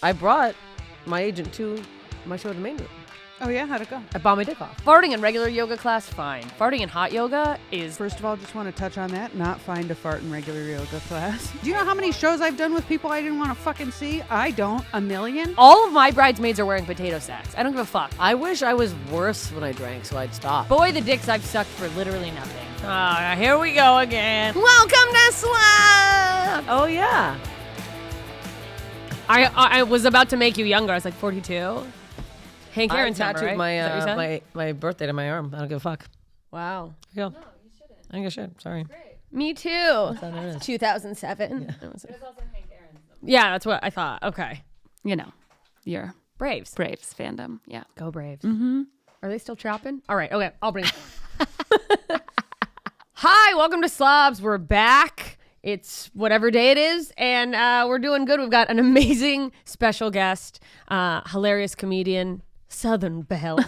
I brought my agent to my show at the main room. Oh yeah, how'd it go? I bought my dick off. Farting in regular yoga class, fine. Farting in hot yoga is... First of all, just want to touch on that. Not fine to fart in regular yoga class. Do you know how many shows I've done with people I didn't want to fucking see? I don't. A million? All of my bridesmaids are wearing potato sacks. I don't give a fuck. I wish I was worse when I drank, so I'd stop. Boy, the dicks I've sucked for literally nothing. Here we go again. Welcome to Slobs! Oh, yeah. I was about to make you younger. I was like 42. Hank Aaron's number, tattooed right? Is that what you said? my birthday to my arm. I don't give a fuck. Wow. Here you go. No, you shouldn't. I don't give a shit. Sorry. Me too. 2007. Yeah. It was also Hank Aaron's number. Yeah, that's what I thought. Okay. You know, you're Braves. Braves fandom. Yeah. Go Braves. Mm-hmm. Are they still trapping? All right. Okay. I'll bring it. Hi. Welcome to Slobs. We're back. It's whatever day it is, and we're doing good. We've got an amazing special guest, hilarious comedian, Southern Belle.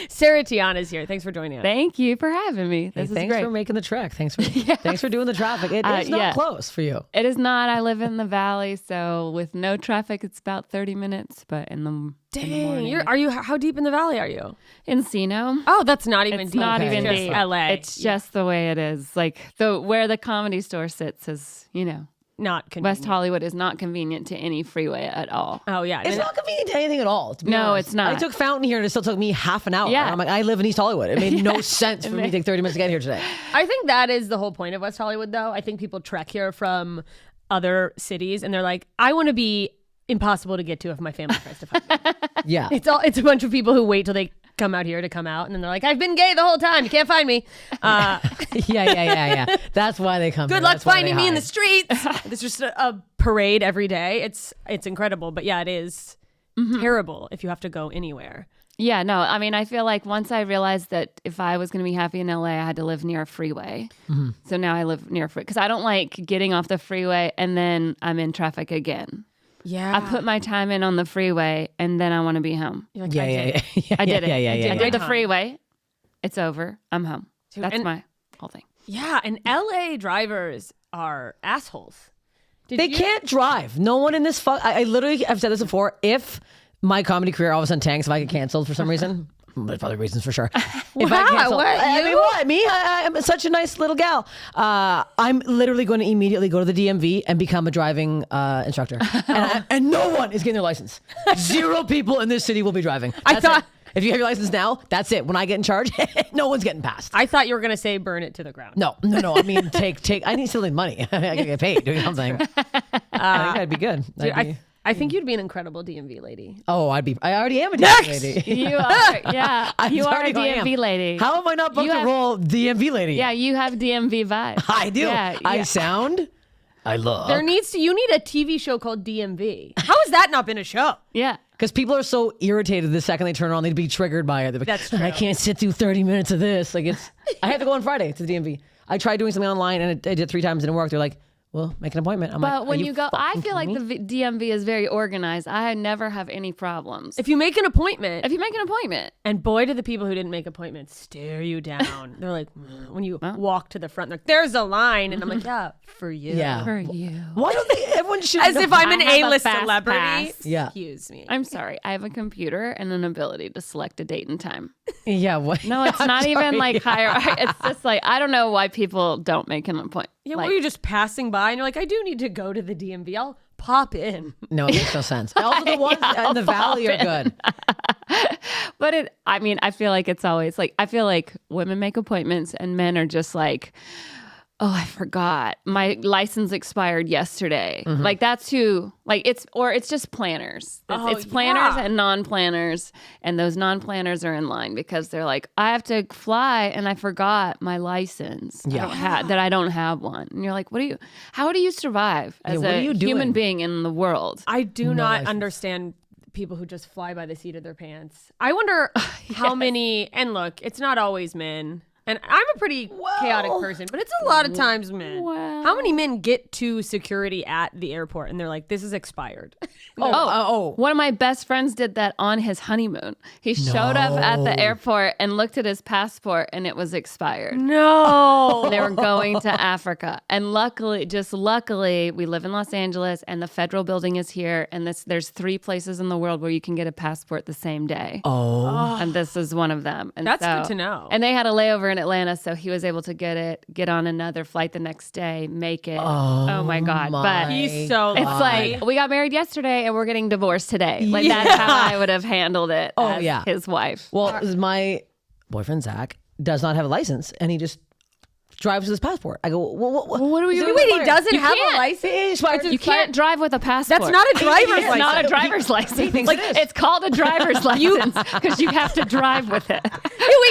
Sarah Tiana is here. Thanks for joining us. Thank you for having me. This is thanks great. for making the trek. Thanks for doing the traffic. It's not close for you. It is not. I live in the valley, so with no traffic, it's about 30 minutes. But in the morning, how deep in the valley are you? Encino. Oh, that's not even It's deep. not Okay. even Just deep. LA. It's just the way it is. Like where the Comedy Store sits is, not convenient. West Hollywood is not convenient to any freeway at all. Oh yeah, It's not convenient to anything at all. To be No, honest. it's not. I took Fountain here and it still took me half an hour. Yeah. I'm like, I live in East Hollywood. It made no sense for me to take 30 minutes to get here today. I think that is the whole point of West Hollywood, though. I think people trek here from other cities, and they're like, I want to be impossible to get to if my family tries to find me. Yeah. It's a bunch of people who wait till they come out here to come out, and then they're like, I've been gay the whole time. You can't find me. Yeah. That's why they come Good here. luck That's why finding they me in the hide. streets. It's just a parade every day. It's incredible. But yeah, it is terrible if you have to go anywhere. Yeah, no, I mean, I feel like once I realized that if I was going to be happy in LA, I had to live near a freeway. Mm-hmm. So now I live near a freeway because I don't like getting off the freeway and then I'm in traffic again. Yeah. I put my time in on the freeway and then I want to be home. You're like, Yeah. I did it. Yeah. I did the freeway. It's over. I'm home. Dude, That's and- my whole thing. Yeah, and LA drivers are assholes. They can't drive. No one in this I literally have said this before. If my comedy career all of a sudden tanks, if I get canceled for some reason, there's probably reasons for sure. If I cancel, what, I mean, you? what? Me? I'm such a nice little gal. I'm literally going to immediately go to the DMV and become a driving instructor. And no one is getting their license. 0 people in this city will be driving. That's it. If you have your license now, that's it. When I get in charge, no one's getting passed. I thought you were going to say burn it to the ground. No. I mean, take. I need still need money. I gotta get paid doing something. I think that'd be good. Dude, I think you'd be an incredible DMV lady. Oh, I already am a DMV lady. You are, yeah. You are a already who I am. DMV lady. How am I not booked to roll DMV lady? Yeah, you have DMV vibes. I do. Yeah, I sound. I love. You need a TV show called DMV. How has that not been a show? Yeah. Because people are so irritated the second they turn on, they'd be triggered by it. They're like, That's true. I can't sit through 30 minutes of this. Like I have to go on Friday to the DMV. I tried doing something online and I did it 3 times and it didn't work. They're like, well, make an appointment. I'm But like, when are you go, I feel like kidding the me? DMV is very organized. I never have any problems. If you make an appointment, If you make an appointment, and boy, do the people who didn't make appointments stare you down. They're like, when you walk to the front, they're like, there's a line. And I'm like, yeah, for you. Yeah. for you. Why don't they? Everyone should. As if I'm an I have a A-list fast celebrity. pass. Yeah. Excuse me. I'm sorry. I have a computer and an ability to select a date and time. Yeah. What? No, it's not even like higher. It's just like, I don't know why people don't make an appointment. Yeah, like, were you just passing by and you're like, I do need to go to the DMV. I'll pop in. No, it makes no sense. Also, the ones in the valley are good. But I feel like it's always like, I feel like women make appointments and men are just like, oh, I forgot. My license expired yesterday. Mm-hmm. Like that's who, like it's just planners. It's planners and non-planners. And those non-planners are in line because they're like, I have to fly and I forgot my license. Yeah. I don't have one. And you're like, how do you survive as what are a you human doing? being in the world? I do No not license. understand people who just fly by the seat of their pants. I wonder how many, and look, it's not always men. And I'm a pretty chaotic person, but it's a lot of times men. Well. How many men get to security at the airport and they're like, this is expired? One of my best friends did that on his honeymoon. He showed up at the airport and looked at his passport and it was expired. No. They were going to Africa. And luckily, we live in Los Angeles and the federal building is here. And there's 3 places in the world where you can get a passport the same day. Oh. And this is one of them. And That's good to know. And they had a layover in Atlanta, so he was able to get on another flight the next day, make it. Oh my God. But He's so it's lucky. like, we got married yesterday and we're getting divorced today. Like, that's how I would have handled it as his wife. Well, my boyfriend, Zach, does not have a license, and he just drives with his passport. I go, what do we do? Wait, he doesn't have a can't. license? You can't drive with a passport. That's not a driver's license. It's not a driver's license. Like, It's called a driver's license because you have to drive with it.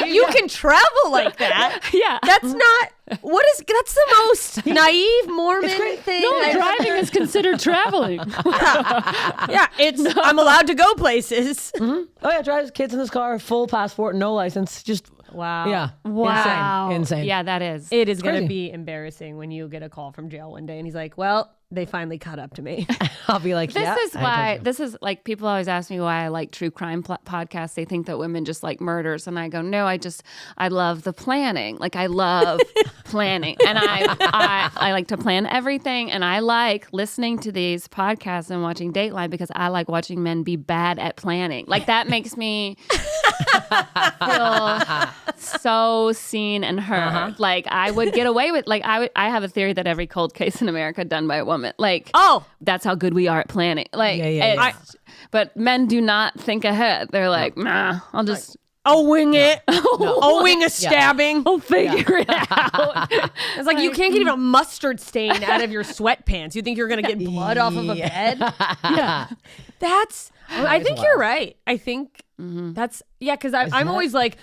Wait, you can travel like that? Yeah. That's not... That's the most naive Mormon thing. No, driving is considered traveling. Yeah, I'm allowed to go places. Oh yeah, drives kids in his car, full passport, no license. Just Wow. yeah, Wow. insane. Yeah, that is. It is going to crazy. be embarrassing when you get a call from jail one day and he's like, well, they finally caught up to me. I'll be like, This yeah, is I told why, you. this is like, people always ask me why I like true crime podcasts. They think that women just like murders. And I go, no, I love the planning. Like, I love planning. And I like to plan everything. And I like listening to these podcasts and watching Dateline because I like watching men be bad at planning. Like, that makes me feel so seen and heard. Like, I would get away with, like, I have a theory that every cold case in America done by a woman. Like, that's how good we are at planning. Like, but men do not think ahead. They're like, nah, I'll wing it. I'll wing a stabbing. I'll figure it out. It's like you can't get even a mustard stain out of your sweatpants. You think you're going to get blood off of a bed? Yeah. I think you're right. I think that's, because I'm always like,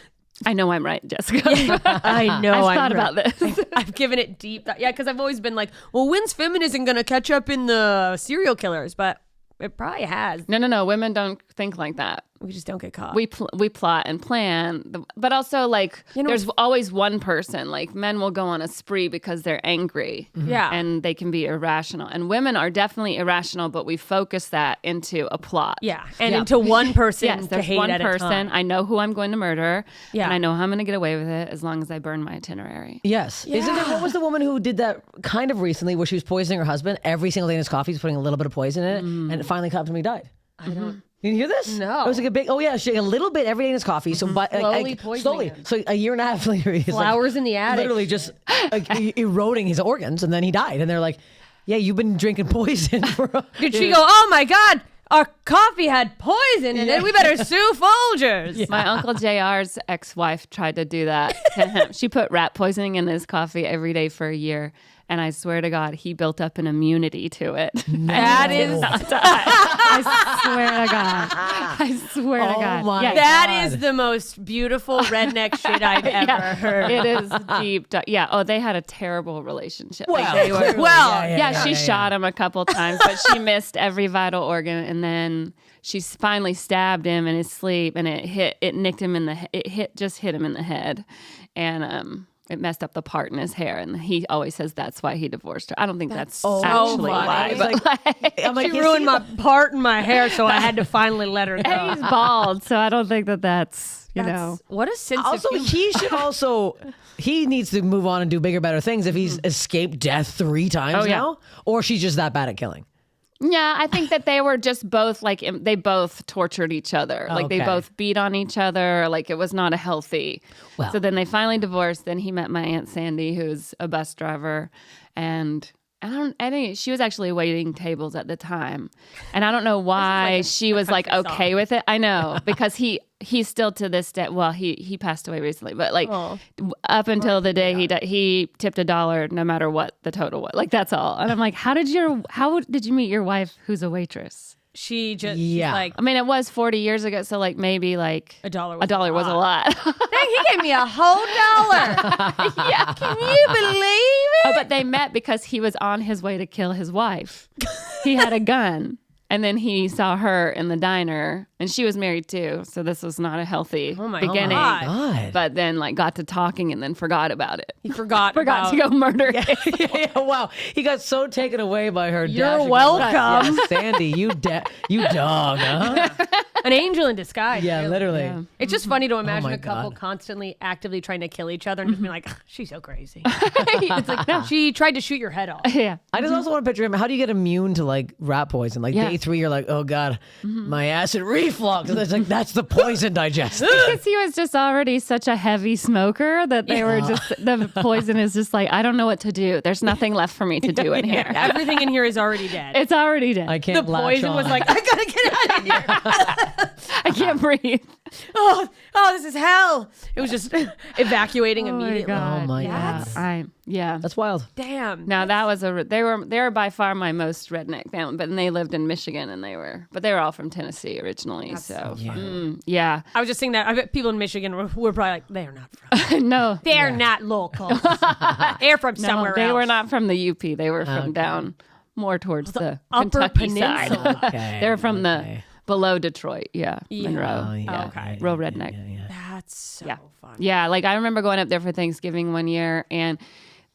I know I'm right, Jessica. I know I've thought about this. I've given it deep thought. Yeah, because I've always been like, well, when's feminism going to catch up in the serial killers? But it probably has. No. Women don't think like that. We just don't get caught. We plot and plan, but also, like, there's always one person. Like, men will go on a spree because they're angry, and they can be irrational. And women are definitely irrational, but we focus that into a plot. And into one person. Yes, to there's hate one at person. A time. I know who I'm going to murder, and I know how I'm going to get away with it as long as I burn my itinerary. Yes. Isn't there, what was the woman who did that kind of recently where she was poisoning her husband every single day in his coffee? He's putting a little bit of poison in it, and it finally caught him and he died. I don't. Did you hear this? No. It was like a big, she a little bit every day in his coffee. So, but Slowly poisoning him. So a year and a half later, he's Flowers in the attic. literally just eroding his organs, and then he died. And they're like, "Yeah, you've been drinking poison for." Did she go, oh my God, our coffee had poison in it. We better sue Folgers. My Uncle JR's ex-wife tried to do that to him. She put rat poisoning in his coffee every day for a year. And I swear to God, he built up an immunity to it. That is I swear to God. I swear to God. my Yeah, that is the most beautiful redneck shit I've ever heard. it is deep. Yeah. Oh, they had a terrible relationship. Well, They were- well, she shot him a couple times, but she missed every vital organ. And then she finally stabbed him in his sleep, and it nicked him in the, just hit him in the head. And, it messed up the part in his hair, and he always says that's why he divorced her. I don't think that's actually why. But I'm like, She ruined my part in my hair, so I had to finally let her go. and he's bald, so I don't think that's you know. What a sense Also, of humor. he should also. He needs to move on and do bigger, better things if he's escaped death 3 times now, or she's just that bad at killing. Yeah, I think that they were just both like they both tortured each other. Like they Okay. both beat on each other. Like it was not a healthy. Well. So then they finally divorced. Then he met my Aunt Sandy, who's a bus driver, and I think she was actually waiting tables at the time, and I don't know why she was like okay with it. I know because he's still to this day. Well, he passed away recently, but like up until the day he died, he tipped $1 no matter what the total was. Like that's all. And I'm like, how did you meet your wife who's a waitress? She just Yeah. like, I mean, it was 40 years ago, so like maybe like $1 was a lot. dang, he gave me a whole $1. Yeah. Can you believe it? Oh, but they met because he was on his way to kill his wife. He had a gun. And then he saw her in the diner, and she was married too. So this was not a healthy beginning. God. But then like got to talking and then forgot about it. He forgot to go murder. Yeah, wow. He got so taken away by her. You're dashing welcome. Yeah, Sandy, you dog, huh? An angel in disguise. Yeah, really. literally. Yeah. It's just funny to imagine my a couple God. constantly actively trying to kill each other and just being like, she's so crazy. It's like, no, she tried to shoot your head off. Yeah. I just also want to picture him. How do you get immune to like rat poison? Like Yeah. day 3, you're like, oh God, my acid reflux. And it's like, that's the poison digest. Because he was just already such a heavy smoker that they were just, the poison is just like, I don't know what to do. There's nothing left for me to do in here. Everything in here is already dead. It's already dead. I The can't latch poison was on. like, I gotta get out of here. I can't breathe. oh, this is hell. It was just evacuating immediately. Oh my Yeah. God. Yeah. That's wild. Damn. Now that was they were by far my most redneck family, but then they lived in Michigan and they were all from Tennessee originally. Yeah. I was just saying that. I bet people in Michigan were probably like, they are not from. No. They're not local. They're from somewhere they else. were not from the UP. They were from down more towards the Upper Kentucky side. Peninsula. Okay. They're from the below Detroit. Yeah. Monroe. Oh, yeah. Okay. Real redneck. That's so fun. Yeah, like I remember going up there for Thanksgiving one year and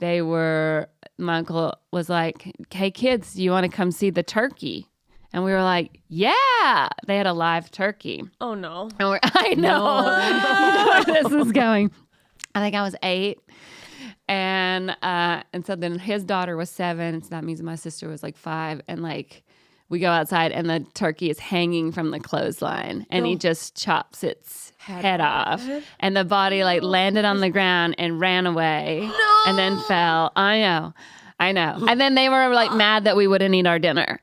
my uncle was like, hey kids, you want to come see the turkey? And we were like, yeah. They had a live turkey. Oh no. And I know. You know where this is going. I think I was 8. And so then his daughter was 7. So that means my sister was like 5. And like we go outside and the turkey is hanging from the clothesline and he just chops its head off. And the body like landed on the ground and ran away and then fell. I know. And then they were like mad that we wouldn't eat our dinner.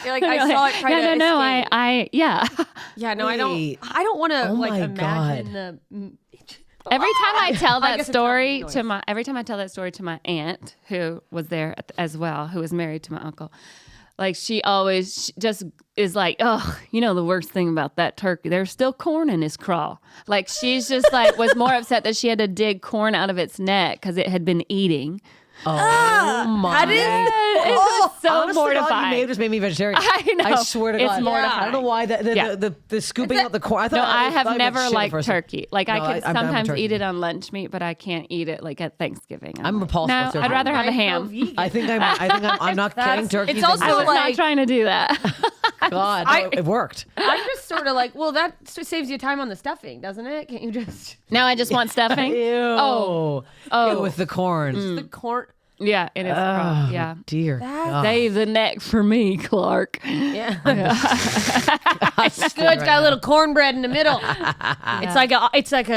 You're like, I saw it try to escape. Yeah. Yeah, no, I Wait. don't want to Oh like my imagine the. Every time I tell that guess it's story not to my aunt who was there as well, who was married to my uncle, like she just is like, oh, you know the worst thing about that turkey, there's still corn in his craw. Like she's just like was more upset that she had to dig corn out of its neck because it had been eating. Oh my. It was so Honest to God, mortifying. you may have just made me vegetarian. I know. I swear to It's God. mortifying. I don't know why the scooping out the corn. I have thought never shit liked first. turkey. Like No, I could I'm down with sometimes turkey. eat it on lunch meat, but I can't eat it like at Thanksgiving. I'm like, repulsed No, with turkey. I'd rather have a I go ham. vegan. I think I'm not getting turkey. it's also I was like- not trying to do that. God, no, it worked. I'm just sort of like, well, that saves you time on the stuffing, doesn't it? Can't you just Now I just want stuffing. Ew. Oh. Ew, with the corn. the corn? Yeah, it is. Oh, Yeah. dear. God. Save the neck for me, Clark. Yeah. It's good. It's got a little cornbread in the middle. It's like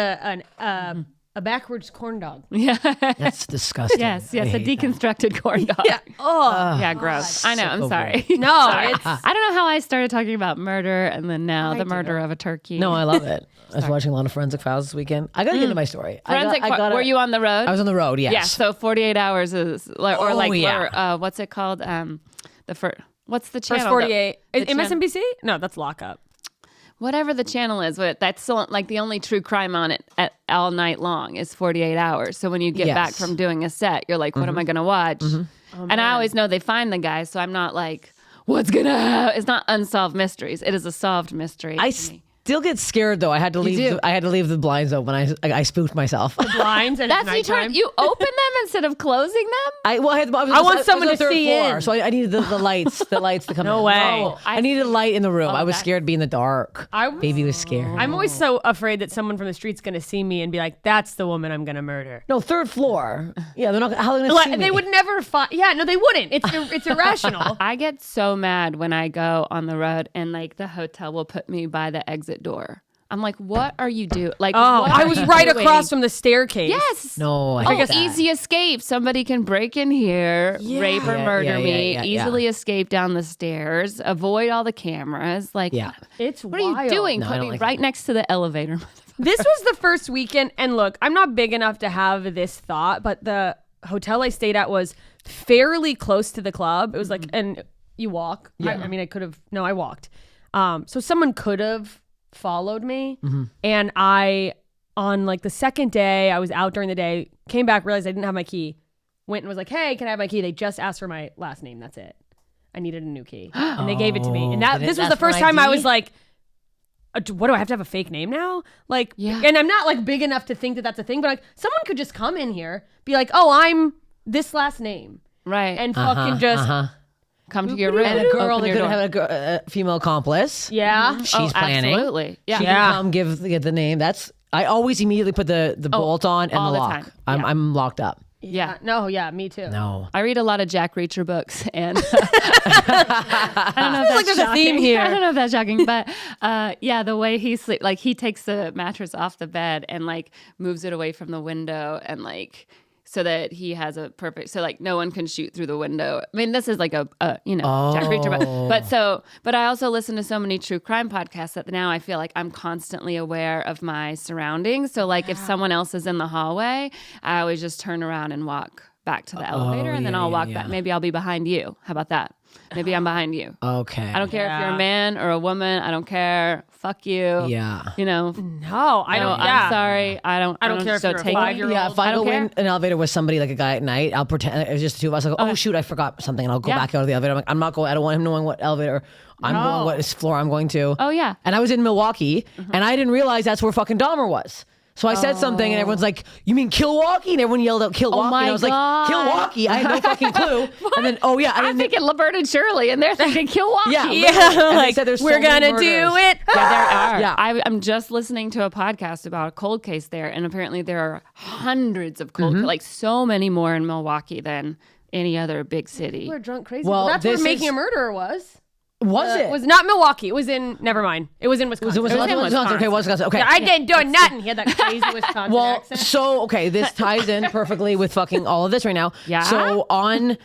a backwards corn dog. Yeah. That's disgusting. Yes, I a hate that. deconstructed corn dog. Yeah. Oh. Yeah, gross. I know. I'm sick of sorry. No, Sorry. it's I don't know how I started talking about murder and then now the murder of a turkey. No, I love it. I was watching a lot of Forensic Files this weekend. I gotta get into my story. Were you on the road? I was on the road. Yes. Yeah. So 48 hours is yeah. what's it called? What's the channel? first 48. The channel- MSNBC? No, that's lockup. Whatever the channel is, but that's still, like the only true crime on it all night long is 48 hours. So when you get back Yes. from doing a set, you're like, what am I going to watch? And I always know they find the guy, so I'm not like, what's going to happen? It's not unsolved mysteries. It is a solved mystery. I to me. still get scared though. I had to leave. do? I had to leave the blinds open. I spooked myself. Blinds and That's nighttime. you open them instead of closing them? I want someone was on to the third see floor, in. so I needed the lights. The lights to come. No in. way. No, I needed a light in the room. I was that- scared to be in the dark. Baby was scared. I'm always so afraid that someone from the street's going to see me and be like, that's the woman I'm going to murder. No, third floor. Yeah, they're not. How are they gonna see me? They would never find. Yeah, no, they wouldn't. It's irrational. I get so mad when I go on the road and like the hotel will put me by the exit door. I'm like, what are you doing? Like, Oh, what I are was you right doing? across from the staircase. Yes. No, I Oh, hate that. easy escape. Somebody can break in here, rape or Yeah, murder yeah, me, yeah, yeah, easily escape down the stairs, avoid all the cameras. Like, Yeah. It's what are wild. you doing? No, I Put don't me like right next to the elevator. This was the first weekend, and look, I'm not big enough to have this thought, but the hotel I stayed at was fairly close to the club. It was like, and you walk. Yeah. I mean, I walked. So someone could have followed me, and on like the second day, I was out during the day, came back, realized I didn't have my key, went and was like, hey, can I have my key? They just asked for my last name. That's it. I needed a new key, and they gave it to me. And this was that's the first my time I ID? was like, what do I have to have a fake name now? Like, Yeah. and I'm not like big enough to think that that's a thing, but like someone could just come in here, be like, oh, I'm this last name, Right. and fucking just come to your room. And a girl, open they your could door. have a female accomplice. yeah. She's planning. Absolutely. Yeah. She can come give the name. I always immediately put the bolt on and all the the lock. time. I'm locked up. Yeah. No, yeah, me too. No. I read a lot of Jack Reacher books, and I don't know if that's like there's a theme shocking. here. I don't know if that's shocking, but yeah, the way he sleep, like he takes the mattress off the bed and like moves it away from the window, and like so that he has a perfect, so like no one can shoot through the window. I mean, this is like a Jack Reacher book, but I also listen to so many true crime podcasts that now I feel like I'm constantly aware of my surroundings. So like if someone else is in the hallway, I always just turn around and walk back to the elevator, and then I'll walk back. Maybe I'll be behind you. How about that? Maybe I'm behind you. Okay. I don't care if you're a man or a woman. I don't care. Fuck you. Yeah. You know. No, I don't. I'm sorry. I don't care if so you're a take- 5-year-old. Yeah, if I don't go care. in an elevator with somebody like a guy at night, I'll pretend it was just the two of us. I go, oh shoot, I forgot something, and I'll go Yeah. back out of the elevator. I'm like, I'm not going. I don't want him knowing what elevator I'm going, what floor I'm going to. Oh, yeah. And I was in Milwaukee, and I didn't realize that's where fucking Dahmer was. So I said something, and everyone's like, "You mean Kilwaukee?" And everyone yelled out Kilwaukee. my and I was God. like, "Kilwaukee!" I had no fucking clue. And then, oh yeah, I I'm didn't. thinking Laverne and Shirley, and they're thinking Milwaukee. Yeah, Yeah, literally. And they like said there's so we're many gonna do murders. it. Yeah, there are. Yeah. I'm just listening to a podcast about a cold case there, and apparently there are hundreds of cold, like so many more in Milwaukee than any other big city. We're drunk crazy. Well, Well, that's where this Making is- a Murderer was. Was it? It was not Milwaukee. It was in. Never mind. It was in Wisconsin. Was it in Wisconsin? Okay, Wisconsin. Okay. Yeah, I didn't do nothing. He had that crazy Wisconsin Well, accent. so okay, this ties in perfectly with fucking all of this right now. Yeah? So on,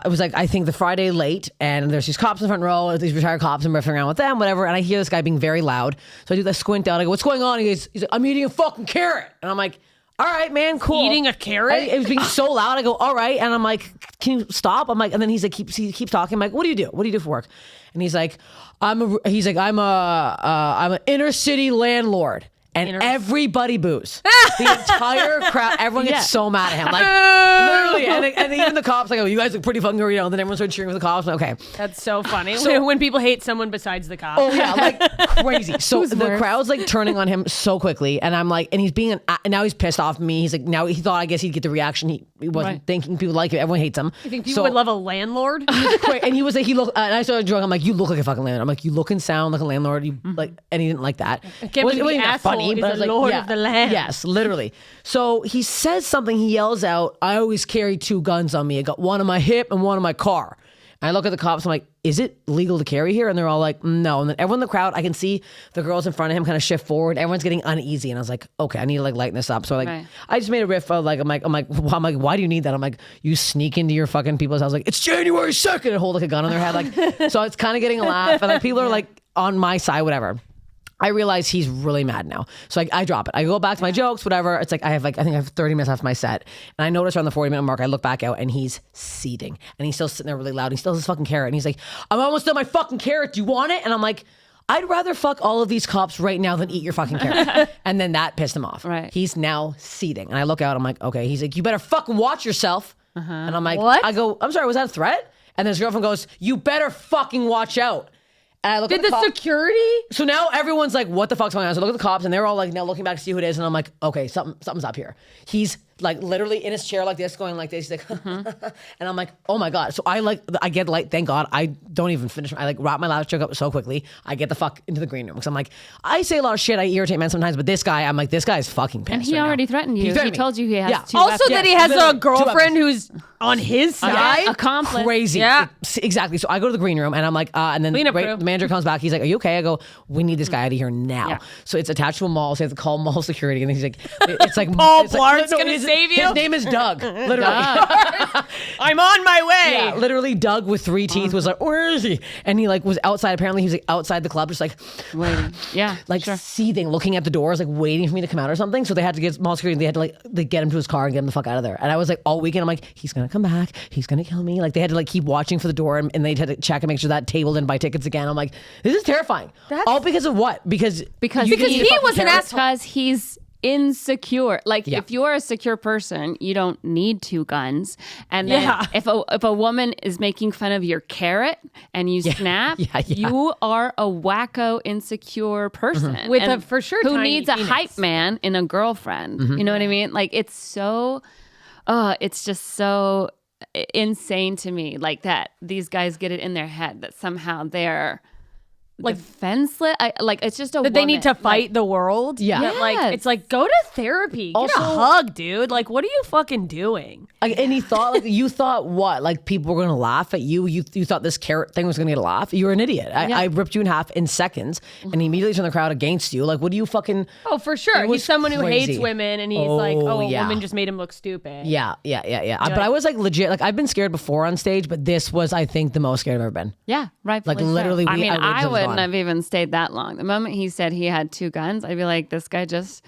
it was like I think the Friday late, and there's these cops in the front row, these retired cops, and riffing around with them, whatever. And I hear this guy being very loud, so I do the squint down. I go, "What's going on?" He's like, "I'm eating a fucking carrot," and I'm like, "All right, man, cool." Eating a carrot? It was being so loud. I go, "All right," and I'm like, "Can you stop?" I'm like, and then he keeps talking. I'm like, "What do you do? What do you do for work?" And he's like, I'm an inner city landlord. And everybody boos. The entire crowd, everyone gets so mad at him. Like, literally. And even the cops, like, oh, you guys look pretty fucking, you know. And then everyone started cheering for the cops. I'm like, okay. That's so funny. When people hate someone besides the cop. Oh, yeah, like crazy. So the worse? crowd's like turning on him so quickly. And I'm like, and he's being, and now he's pissed off at me. He's like, now he thought, I guess he'd get the reaction. He wasn't thinking people like it. Everyone hates him. You think people would love a landlord? And he was like, and I started joking. I'm like, you look like a fucking landlord. I'm like, you look and sound like a landlord. You like, and he didn't like that. I can't believe the asshole is but I the was like, lord yeah, of the land. Yes, literally. So he says something. He yells out, "I always carry 2 guns on me. I got one in my hip and one in my car." And I look at the cops. I'm like, "Is it legal to carry here?" And they're all like, "No." And then everyone in the crowd, I can see the girls in front of him kind of shift forward. Everyone's getting uneasy, and I was like, "Okay, I need to like lighten this up." So like, Right. I just made a riff of like, I'm like, why do you need that? I'm like, you sneak into your fucking people's house. Like, it's January 2nd, and hold like a gun on their head. Like, so it's kind of getting a laugh, and like people are like on my side, whatever. I realize he's really mad now. So I drop it. I go back to my jokes, whatever. It's like I think I have 30 minutes after my set. And I notice around the 40-minute mark, I look back out and he's seething. And he's still sitting there really loud. He still has his fucking carrot. And he's like, "I'm almost done my fucking carrot. Do you want it?" And I'm like, "I'd rather fuck all of these cops right now than eat your fucking carrot." And then that pissed him off. Right. He's now seething. And I look out, I'm like, okay. He's like, "You better fucking watch yourself." And I'm like, What? I go, "I'm sorry, was that a threat?" And then his girlfriend goes, "You better fucking watch out." And I look Did at the the cop- security? So now everyone's like, "What the fuck's going on?" So I look at the cops, and they're all like now looking back to see who it is, and I'm like, "Okay, something's up here." He's like literally in his chair like this, going like this. He's like, and I'm like, "Oh my god!" So I get like, thank God, I don't even finish. I like wrap my last joke up so quickly. I get the fuck into the green room because I'm like, I say a lot of shit. I irritate men sometimes, but this guy, I'm like, this guy is fucking pissed. And he right already now. threatened you. He threatened me. told you he has Yeah. 2 Also weapons. that he has a literally, 2 girlfriend weapons. who's on his side. accomplice. Crazy. Yeah. Exactly. So I go to the green room and I'm like, and then Cleanup crew. the manager comes back. He's like, "Are you okay?" I go, "We need this guy out of here now." Yeah. So it's attached to a mall. So I have to call mall security. And then he's like, it's like Paul it's like, Blart's gonna save you? His name is Doug. Literally. I'm on my way. Yeah, literally Doug with 3 teeth was like, "Where is he?" And he like was outside. Apparently he was like outside the club, just like Waiting. Yeah. like sure. seething, looking at the doors, like waiting for me to come out or something. So they had to get mall security. They had to like they get him to his car and get him the fuck out of there. And I was like all weekend, I'm like, he's gonna come back. He's gonna kill me. Like they had to like keep watching for the door and they had to check and make sure that table didn't buy tickets again. I'm like, this is terrifying. All because of what? Because Because you he eat a fucking was an carrot? asshole. Because insecure. Like Yeah. if you're a secure person, you don't need 2 guns. And then if a woman is making fun of your carrot and you snap, you are a wacko insecure person With a for sure who tiny needs a penis. hype man in a girlfriend. You know what I mean? Like it's so it's just so insane to me, like that these guys get it in their head that somehow they're like defenseless. It's just that they need to fight the world. Yeah. That, like Yes. it's like go to therapy. Get Also- a hug, dude. Like what are you fucking doing? Like, and he thought, like, you thought what? Like, people were going to laugh at you? You thought this carrot thing was going to get a laugh? You were an idiot. I ripped you in half in seconds and he immediately turned the crowd against you. Like, what do you fucking... Oh, for sure. It was He's someone who hates crazy. women and he's like, oh, a yeah. woman just made him look stupid. Yeah. But I was like legit, like I've been scared before on stage, but this was, I think, the most scared I've ever been. Yeah, rightfully Like, so. literally, I mean, I I was wouldn't gone. have even stayed that long. The moment he said he had 2 guns, I'd be like, this guy just,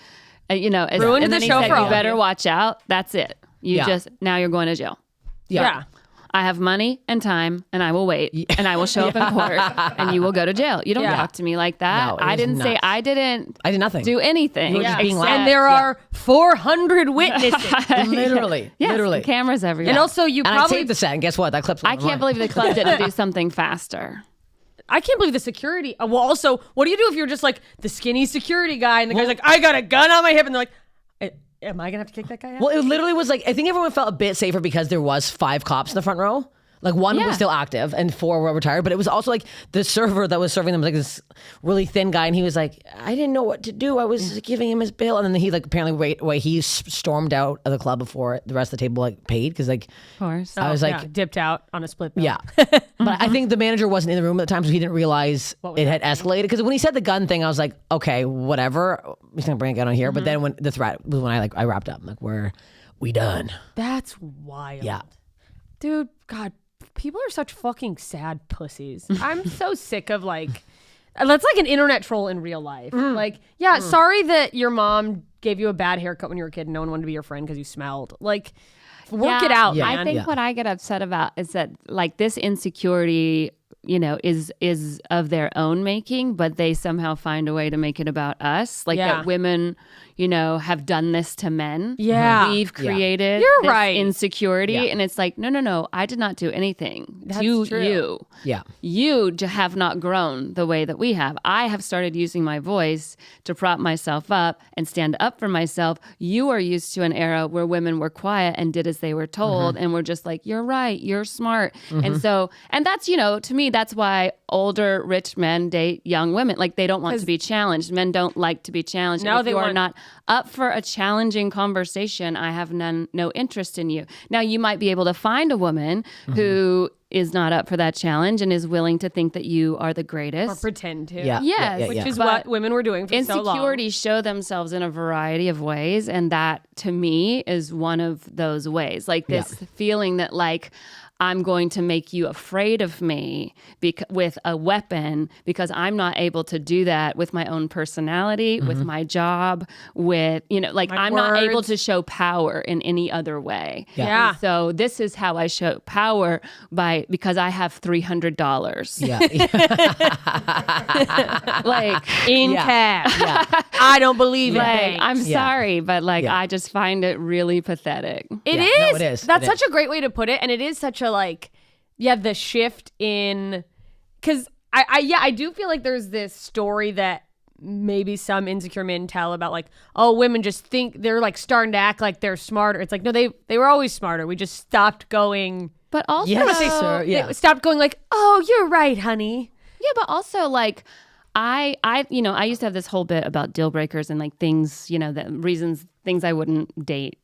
it's, Ruined and the then he show said, for all you of better you." watch out. That's it. Now you're going to jail. Yeah. I have money and time, and I will wait, and I will show up in court, and you will go to jail. You don't Yeah. talk to me like that. No, it I was didn't say nuts. I didn't I did nothing. do anything. You were just being loud. And there are 400 witnesses. Literally. Yes, Literally. cameras everywhere. And also you And I probably taped the set, and guess what? That clip's I can't believe the club didn't do something faster. I can't believe the security. Well, also, what do you do if you're just like the skinny security guy and the guy's like, I got a gun on my hip, and they're like, am I gonna have to kick that guy out? Well, it literally was like, I think everyone felt a bit safer because there was 5 cops in the front row. Like one Yeah. was still active and 4 were retired, but it was also like the server that was serving them was like this really thin guy, and he was like, I didn't know what to do. I was giving him his bill, and then he like apparently he stormed out of the club before the rest of the table like paid because like Of course. I was like, Yeah, dipped out on a split bill. yeah. But I think the manager wasn't in the room at the time, so he didn't realize it had escalated. Because when he said the gun thing, I was like, okay, whatever. He's gonna bring a gun on here. But then when the threat was when I wrapped up, I'm like, we done. That's wild. Yeah. Dude, God, people are such fucking sad pussies. I'm so sick of like, that's like an internet troll in real life. Like, yeah, sorry that your mom gave you a bad haircut when you were a kid and no one wanted to be your friend because you smelled. Like, work it out, Yeah. man. I think what I get upset about is that like this insecurity, is of their own making, but they somehow find a way to make it about us. Like Yeah. that women, have done this to men. Yeah. We've created You're this right. insecurity. Yeah. And it's like, no, I did not do anything. That's you, true. you. Yeah. You have not grown the way that we have. I have started using my voice to prop myself up and stand up for myself. You are used to an era where women were quiet and did as they were told and were just like, you're right, you're smart. And so, and that's, to me, that's why older rich men date young women. Like they don't want to be challenged. Men don't like to be challenged. No, And if they you are want- not up for a challenging conversation, I have no interest in you. Now you might be able to find a woman who is not up for that challenge and is willing to think that you are the or greatest. pretend to. Yeah. Yes, Which is But what women were doing for so long. insecurities show themselves in a variety of ways, and that to me is one of those ways. Like this feeling that like I'm going to make you afraid of me with a weapon because I'm not able to do that with my own personality, with my job, with like My I'm not able words. to show power in any other way. Yeah. And so this is how I show power because I have $300. Yeah. Like In Yeah. cash. Yeah. I don't believe in Like, banks. I'm Yeah. sorry, but like Yeah. I just find it really pathetic. It Yeah. is. No, it is. That's It such is. a great way to put it, and it is such a the shift in because I do feel like there's this story that maybe some insecure men tell about like, oh, women just think they're like starting to act like they're smarter. It's like no, they were always smarter. We just stopped going. But also, Yes, sir. Yeah. They stopped going like, oh, you're right, honey. yeah, but also like I used to have this whole bit about deal breakers and like things, things I wouldn't date.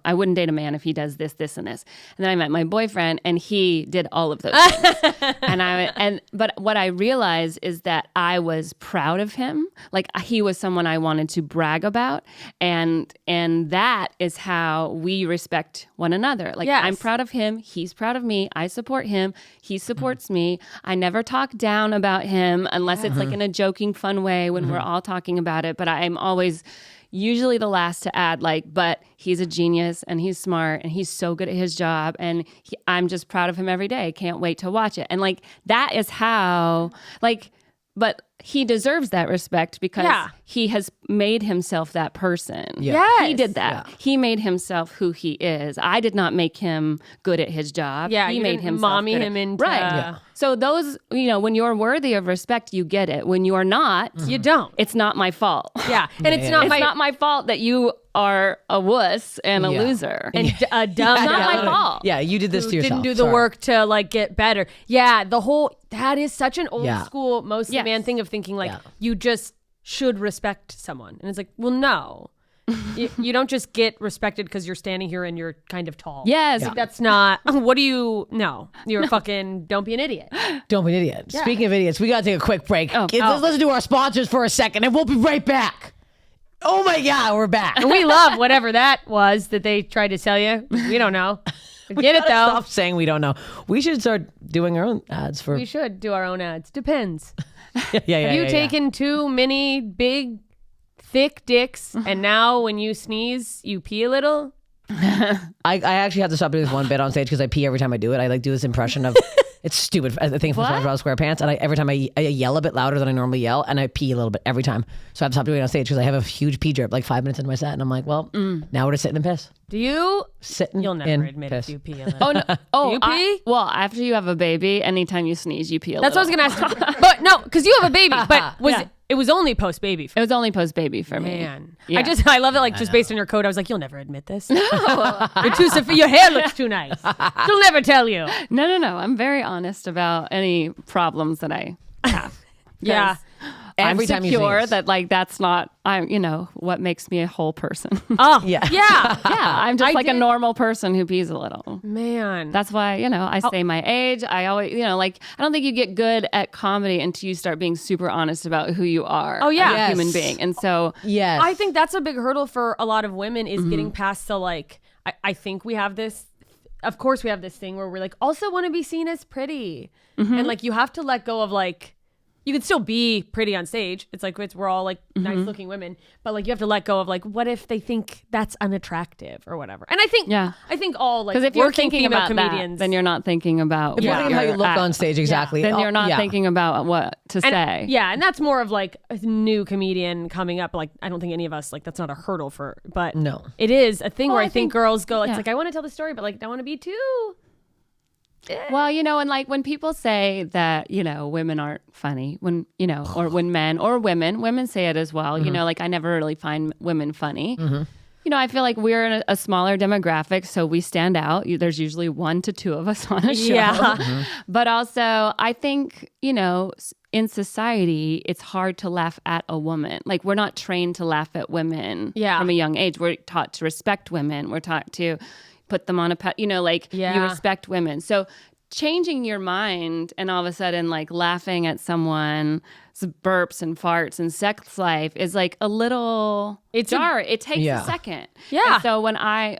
I wouldn't date a man if he does this, this, and this. And then I met my boyfriend, and he did all of those things. But what I realized is that I was proud of him. Like he was someone I wanted to brag about, and that is how we respect one another. Like Yes. I'm proud of him, he's proud of me. I support him, he supports me. I never talk down about him unless it's like in a joking, fun way when we're all talking about it. But I'm always usually the last to add but he's a genius and he's smart and he's so good at his job and I'm just proud of him every day. Can't wait to watch it. And that is how but he deserves that respect because Yeah. he has made himself that person. Yeah. He did that. Yeah. He made himself who he is. I did not make him good at his job. Yeah, he you made didn't himself mommy good him at, into- right. Yeah. So those, when you're worthy of respect, you get it. When you are not, You don't. it's not my fault. Yeah. And it's not It's my not my fault that you are a wuss and a Yeah. loser. and a dumb It's not my dumb fault. Yeah, you did this who to yourself. didn't do the Sorry. work to like get better. Yeah, that is such an old Yeah. school mostly Yes. man thing of thinking like Yeah. you just should respect someone. And it's like, well, no. you don't just get respected because you're standing here and you're kind of tall. Yes. Like, that's not, what do you, no. You're fucking, don't be an idiot. Don't be an idiot. Speaking of idiots, we got to take a quick break. Oh. Let's listen to our sponsors for a second, and we'll be right back. Oh my God, we're back. And we love whatever that was that they tried to sell you. We don't know. Get it though. Stop saying we don't know. We should start doing our own ads for. We should do our own ads. Depends. yeah. Have you taken too many big, thick dicks and now when you sneeze, you pee a little? I actually have to stop doing this one bit on stage because I pee every time I do it. I like do this impression of. It's stupid. I think from SpongeBob SquarePants, and every time I yell a bit louder than I normally yell, and I pee a little bit every time. So I have to stop doing it on stage because I have a huge pee drip like 5 minutes into my set, and I'm like, well, now we're just sitting and piss. Do you? Sitting. You'll never in admit piss. if you pee a little. Oh, no. Oh, you pee? well, after you have a baby, anytime you sneeze, you pee a That's what I little. was going to ask. But no, because you have a baby. But it was only post baby. It was only post-baby for me. Man, Yeah. I love it. Like just based on your code, I was like, you'll never admit this. You're too your hair looks too nice. She'll never tell you. No. I'm very honest about any problems that I have. Yeah. I'm Every time you secure sneeze. that like that's not what makes me a whole person. Oh Yeah. yeah. Yeah, I'm just I like a did- normal person who pees a little. Man, That's why, I say my age. I always, I don't think you get good at comedy until you start being super honest about who you are. Oh, yeah. as a Yes. human being. And so, Yes. I think that's a big hurdle for a lot of women is getting past the like. I think we have this. Of course, we have this thing where we're like also want to be seen as pretty, and like you have to let go of like. You can still be pretty on stage. It's like we're all like nice looking women, but like you have to let go of like what if they think that's unattractive or whatever. And I think all like because if you're working thinking female about comedians, that, then you're not thinking about If you're what thinking how you you're look at. on stage, exactly. Then Oh, you're not yeah. thinking about what to say. yeah, and that's more of like a new comedian coming up. Like I don't think any of us like that's not a hurdle for, but No. it is a thing Well, where I I think think- girls go. It's yeah. like I want to tell the story, but like I want to be too. Well, and like when people say that, women aren't funny, when, or when men or women say it as well, like I never really find women funny. I feel like we're in a smaller demographic, so we stand out. There's usually 1 to 2 of us on a show. Yeah. But also, I think, in society, it's hard to laugh at a woman. Like, we're not trained to laugh at women Yeah. from a young age. We're taught to respect women. We're taught to put them on a pet, you Yeah. respect women. So changing your mind and all of a sudden like laughing at someone's burps and farts and sex life is like a little jarring. It takes Yeah. a second. Yeah. And so when I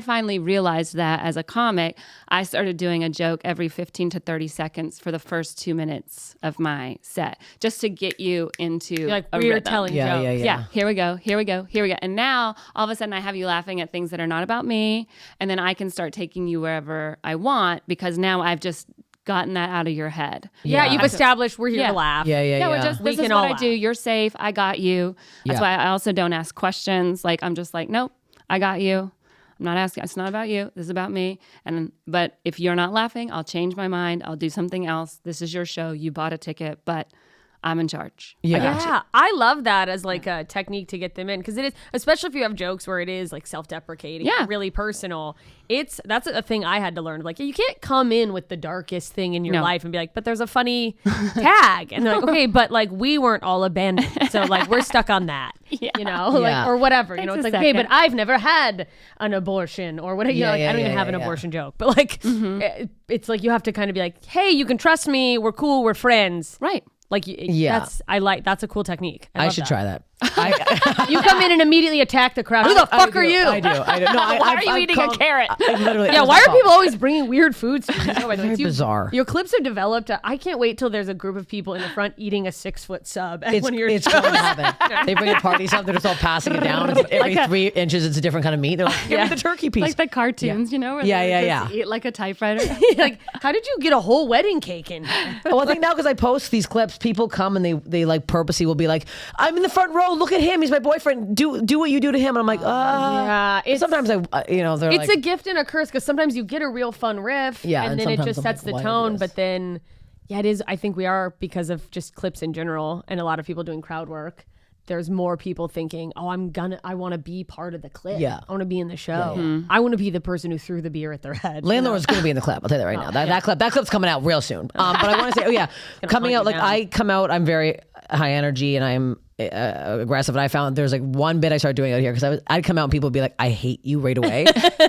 finally realized that as a comic, I started doing a joke every 15 to 30 seconds for the first 2 minutes of my set, just to get you into You're like a we're rhythm. telling Yeah, jokes. yeah, Yeah, here we go. And now all of a sudden I have you laughing at things that are not about me. And then I can start taking you wherever I want because now I've just gotten that out of your head. Yeah, Yeah. you've established we're here Yeah. to laugh. Yeah. We're just, We this is can what all I do. You're safe. I got you. That's Yeah. why I also don't ask questions. Like, I'm just like, nope, I got you. I'm not asking. It's not about you. This is about me. But if you're not laughing, I'll change my mind. I'll do something else. This is your show. You bought a ticket, but I'm in charge. Yeah. Yeah, I love that as like a technique to get them in because it is, especially if you have jokes where it is like self-deprecating, Yeah. really personal. That's a thing I had to learn. Like you can't come in with the darkest thing in your No. life and be like, but there's a funny tag, and they're like, okay, but like we weren't all abandoned, so like we're stuck on that, Yeah. like Yeah. or whatever. Takes It's a like okay, but second. I've never had an abortion or whatever. Yeah, I don't even have an yeah. abortion joke, but like it's like you have to kind of be like, hey, you can trust me. We're cool. We're friends. Right. Like, Yeah. that's a cool technique. I love should that. try that. You come in and immediately attack the crowd. Who the fuck are you? I do. No, Why are you eating a carrot? Literally. Yeah, why are people always bringing weird foods to you? Very bizarre. Your clips have developed. I can't wait till there's a group of people in the front eating a 6-foot sub at one of your It's shows. going to happen. They bring a party sub. They're just all passing it down. It's every 3 inches, it's a different kind of meat. They're like, give me the turkey piece. Like the cartoons, you know? Where Yeah, they yeah, just yeah. Eat like a typewriter. Like, how did you get a whole wedding cake in here? Well, I think now because I post these clips, people come and they like purposely will be like, I'm in the front row. Look at him. He's my boyfriend. Do what you do to him. And I'm like, Yeah, sometimes they're It's like, a gift and a curse because sometimes you get a real fun riff, Yeah, and and then it sometimes just I'm sets like, the why tone. this? But then, yeah, it is. I think we are because of just clips in general, and a lot of people doing crowd work. There's more people thinking, oh, I want to be part of the clip. Yeah. I want to be in the show. I want to be the person who threw the beer at their head. Landlord's going to be in the clip. I'll tell you that right now. That clip's coming out real soon. But I want to say, coming hunt out you like down. I come out. I'm very high energy and I'm aggressive. And I found there's like one bit I started doing out here because I'd come out and people would be like, I hate you right away.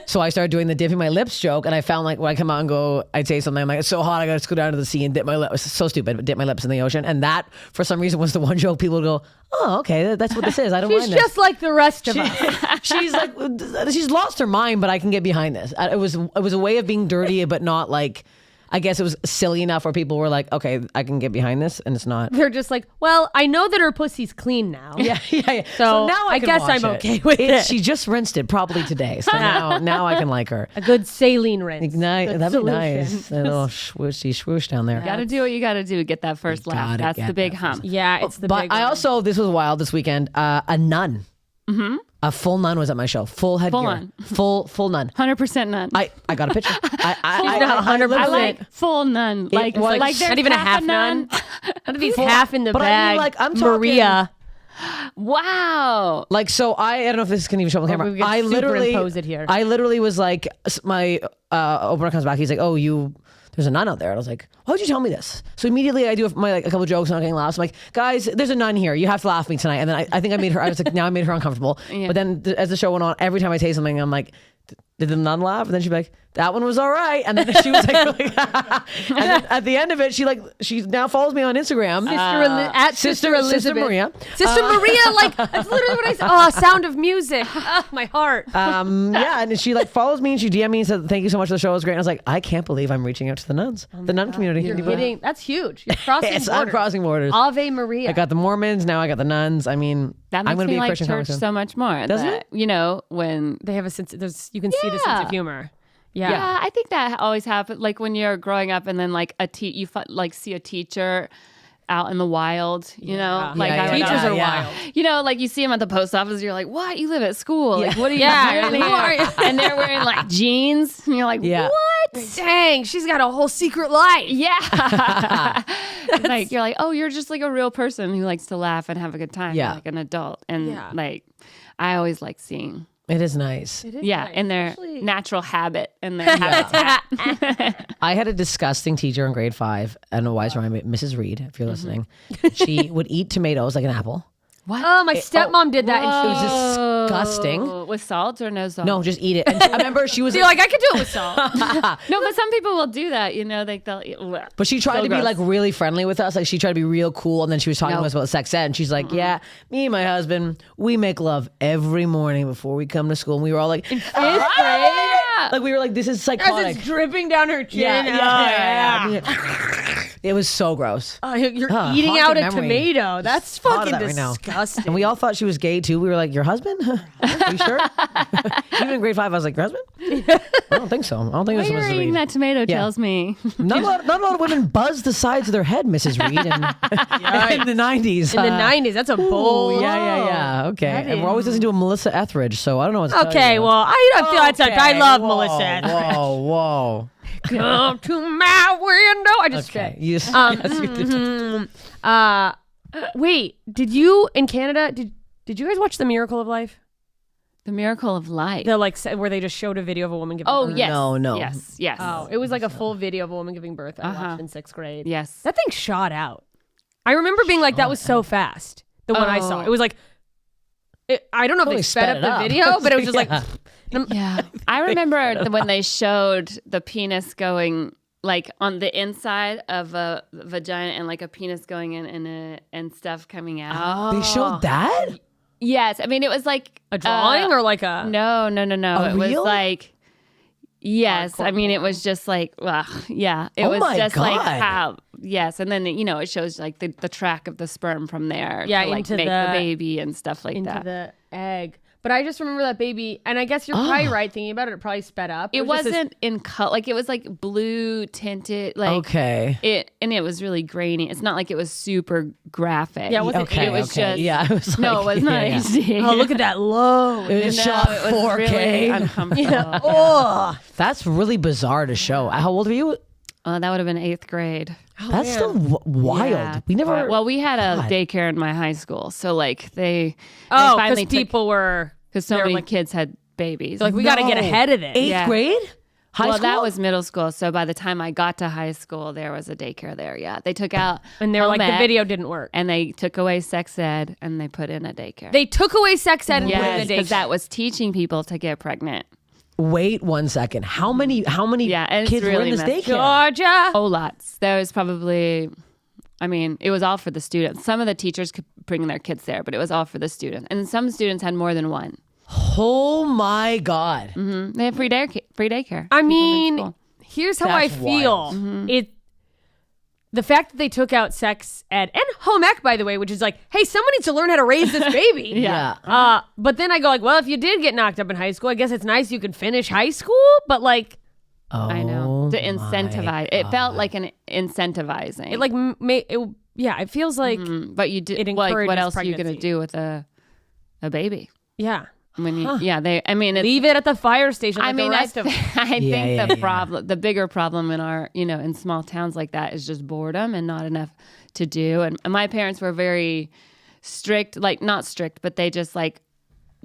So I started doing the dipping my lips joke. And I found like when I come out and go, I'd say something, I'm like, it's so hot. I got to go down to the sea and dip my lips. It's so stupid, but dip my lips in the ocean. And that for some reason was the one joke people would go, oh, okay, that's what this is. I don't She's mind this. just like the rest of us. She's like, she's lost her mind, but I can get behind this. It was a way of being dirty, but not like, I guess it was silly enough where people were like, okay, I can get behind this, and it's not. They're just like, well, I know that her pussy's clean now. Yeah. So now I can guess watch I'm it. okay with it. She just rinsed it probably today, so now I can like her. A good saline rinse. Nice, Good that'd be solution. nice. A little swooshy swoosh down there. Gotta do what you gotta do. Get that first laugh. gotta That's get the big that hump. Yeah, it's the But big I one. also, this was wild this weekend. A nun, a full nun was at my show. Full headgear, on. full nun. 100% none. I got a picture. not 100%. I like full none. Like was- like there's not even a half nun. None of these half in the But I bag. mean, like, I'm talking- Maria. Wow. Like, so I don't know if this can even show on the camera. we could I literally superimpose it here. I literally was like, my opener comes back. He's like, oh, there's a nun out there. And I was like, why would you tell me this? So immediately I do a couple of jokes, not getting laughs. I'm like, guys, there's a nun here. You have to laugh at me tonight. And then I think I made her, I was like, now I made her uncomfortable. Yeah. But then as the show went on, every time I say something, I'm like, did the nun laugh? And then she'd be like, that one was all right. And then she was like, and then at the end of it, she now follows me on Instagram. Sister Elizabeth. Sister Maria. Sister Maria, like, that's literally what I said. Oh, Sound of Music. My heart. Yeah, and she like follows me and she DM me and said, thank you so much. The show was great. And I was like, I can't believe I'm reaching out to the nuns, the nun community. You're kidding. That's huge. You're crossing Yes, borders. I'm crossing borders. Ave Maria. I got the Mormons, now I got the nuns. I mean, That I'm makes going to me be a like Christian church congressman. so much more. Doesn't that, it? You know, when They have a sense. You can see the sense Yeah. of humor. Yeah. Yeah, I think that always happens. Like when you're growing up, and then like you see a teacher out in the wild. You know, like Yeah, I yeah, would Teachers yeah, are yeah. wild. You know, like you see them at the post office. You're like, what? You live at school? Like, what are you Yeah, doing who here? are you? And they're wearing like jeans. And you're like, Yeah. what? Dang, she's got a whole secret life. Yeah. Like you're like, oh, you're just like a real person who likes to laugh and have a good time. Yeah. Like an adult. And Yeah. like, I always like seeing. It is nice. Yeah, nice, in their especially- natural habit and their habitat. I had a disgusting teacher in grade 5, and a wise rhyme, Mrs. Reed, if you're listening. She would eat tomatoes like an apple. Oh, my stepmom did that, and It she was was disgusting. Oh, with salt or no salt? No, just eat it. And I remember she was You're like, I could do it with salt. No, but some people will do that. You know, like they'll eat. but she tried So to be gross. like really friendly with us. Like she tried to be real cool, and then she was talking No. to us about sex ed, and she's like, "Yeah, me and my husband, we make love every morning before we come to school." And we were all like, Yeah. like we were like, "This is As psychotic." it's dripping down her chin. Yeah. It was so gross. Oh, you're Ah, eating haunted out a memory. tomato. That's Thought of fucking that right now. disgusting. And we all thought she was gay too. We were like, "Your husband? Are you sure?" Even in grade 5, I was like, "Your husband?" I don't think so. I don't think What it was you're Mrs. eating Reed. that tomato tells me. Not a lot of women buzz the sides of their head, Mrs. Reed, in the 90s. in the 90s, that's a bold. Yeah. Okay. And we're always listening to a Melissa Etheridge, so I don't know what's Okay, well, I don't feel that's I love Melissa Etheridge. Whoa. Come to my window. I just Okay. said. You yes, you did. Wait, did you in Canada? Did you guys watch The Miracle of Life? The miracle of life. The like where they just showed a video of a woman giving Oh birth. yes. No. Yes. Oh, it was like a full video of a woman giving birth. I watched in 6th grade. Yes. That thing shot out. I remember being like, that was so fast. The one I saw. Oh. It was like, I don't know if Totally they sped sped up it the up. video, but it was just like, Yeah. Yeah. I remember when they showed the penis going like on the inside of a vagina and like a penis going in it and stuff coming out. They showed that? Yes. I mean, it was like A drawing or like a... No. It real? was like, yes. Hardcore I mean, it was just like, yeah. It Oh was my just like God. how, yes. And then, it shows like the track of the sperm from there Yeah, to like into make the- the baby and stuff like into that. the egg. But I just remember that baby, and I guess you're probably right thinking about it. It probably sped up. It was just this- wasn't in color. Like, it was like blue tinted. Like, Okay. it was really grainy. It's not like it was super graphic. Yeah, it wasn't- Okay. It was okay. just, Yeah. It was no, it like- was not yeah. HD. Oh, look at that low. It was No, shot it was 4K. really uncomfortable. Oh, That's really bizarre to show. How old were you? That would have been 8th grade. That's still wild. Yeah. We never. Well, we had a God. daycare in my high school, so like they because finally people were because so they were many like- kids had babies. like we got to get ahead of this. 8th Yeah. grade? High well, school? that was middle school. So by the time I got to high school, there was a daycare there. Yeah, they took out And they were like, the home ec, video didn't work. and they took away sex ed, and they put in a daycare. They took away sex ed and put it in yes, the because daycare. that was teaching people to get pregnant. Wait 1 second. How many Yeah, it's kids were really in this messy. daycare? Georgia. Oh, lots. There was probably, I mean, it was all for the students. Some of the teachers could bring their kids there, but it was all for the students. And some students had more than one. Oh my God. They had free daycare. I People in mean, school. here's how I That's feel. wild. It the fact that they took out sex ed and home ec, by the way, which is like, hey, someone needs to learn how to raise this baby. Yeah. But then I go like, well, if you did get knocked up in high school, I guess it's nice you could finish high school. But like, I know. Oh To my incentivize. It felt God. like an incentivizing. it like it feels like but you did it like encourages what else are you going to pregnancy. do with a baby? yeah. When you, I mean, it's, Leave it at the fire station. Like I mean, the rest of I Yeah, think yeah, the yeah. problem, the bigger problem in our, in small towns like that is just boredom and not enough to do. And my parents were very strict, like not strict, but they just like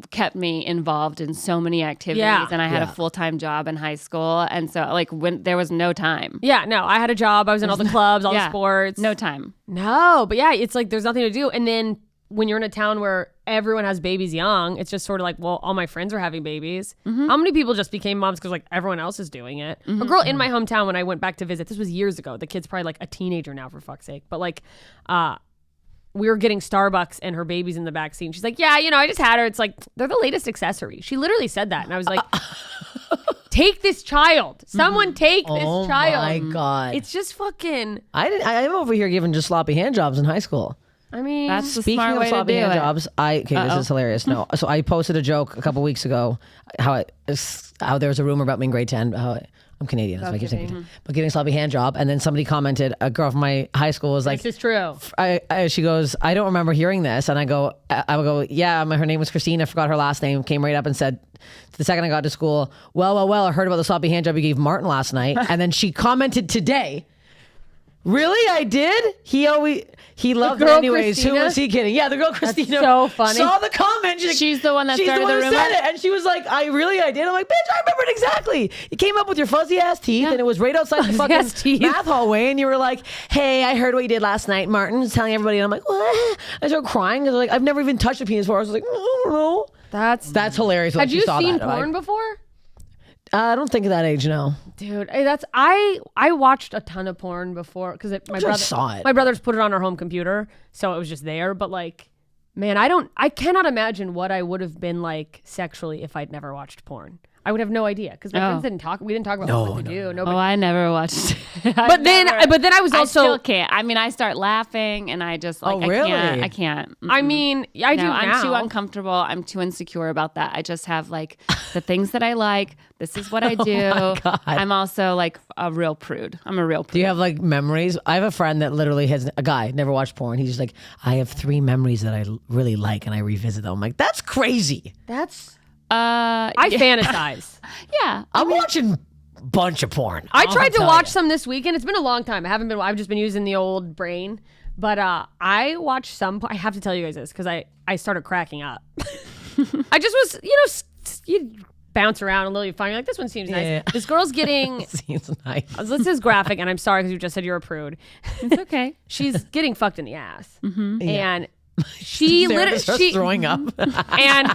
kept me involved in so many activities. Yeah. And I had a Yeah. full-time job in high school. And so like when there was no time, Yeah, no, I had a job. I was in all the clubs, all the yeah, sports. no time. No, but yeah, it's like there's nothing to do. And then when you're in a town where everyone has babies young, it's just sort of like, well, all my friends are having babies. How many people just became moms because like everyone else is doing it? A girl in my hometown when I went back to visit, this was years ago. The kid's probably like a teenager now, for fuck's sake. But like, we were getting Starbucks and her baby's in the back seat. And she's like, yeah, I just had her. It's like, they're the latest accessory. She literally said that. And I was like, take this child. Someone take this Oh child. my God. It's just fucking, I'm over here giving just sloppy hand jobs in high school. I mean, That's the Speaking smart of way to sloppy do hand it. jobs, this is hilarious. No, so I posted a joke a couple weeks ago how there was a rumor about me in grade 10. How I'm Canadian, that's why I keep saying, but getting a sloppy hand job, and then somebody commented. A girl from my high school was like, this is true. she goes, I don't remember hearing this, and I would go, yeah, her name was Christine. I forgot her last name. Came right up and said, the second I got to school, well, I heard about the sloppy hand job you gave Martin last night, and then she commented today. Really, I did. He loved it girl anyways. Christina? Who was he kidding? Yeah, the girl Christina. so funny. Saw the comment. She's the one that she's started the one the who rumor? said it, and she was like, I did. I'm like, bitch, I remember it exactly. You came up with your fuzzy ass teeth, and it was right outside the fucking ass teeth. math hallway, and you were like, hey, I heard what you did last night. Martin was telling everybody, and I'm like, what? I started crying because like I've never even touched a penis before. I was like, I don't know. That's hilarious. Had She you saw seen that. porn before? I don't think of that age, no. Dude, I watched a ton of porn before because my sure I brother saw it. My brothers put it on our home computer, so it was just there. But like, man, I cannot imagine what I would have been like sexually if I'd never watched porn. I would have no idea because my friends didn't talk. We didn't talk about what to do. Nobody. Oh, I never watched. But then I was I also. still can't. I mean, I start laughing and I just like, Oh, really? I can't. I mean, I do No, now. I'm too uncomfortable. I'm too insecure about that. I just have like the things that I like. This is what I do. God. I'm also like a real prude. I'm a real prude. Do you have like memories? I have a friend that literally has a guy never watched porn. He's just like, I have 3 memories that I really like, and I revisit them. I'm like, that's crazy. That's I fantasize. yeah. I'm watching a bunch of porn. I tried to tell watch ya. some this weekend. It's been a long time. I've just been using the old brain. But I watched some. I have to tell you guys this because I started cracking up. I just was, you bounce around a little, you find you're like, this one seems nice. Yeah. This girl's getting. Seems nice. This is graphic, and I'm sorry because you just said you're a prude. It's okay. She's getting fucked in the ass, and she Sarah literally starts throwing up. And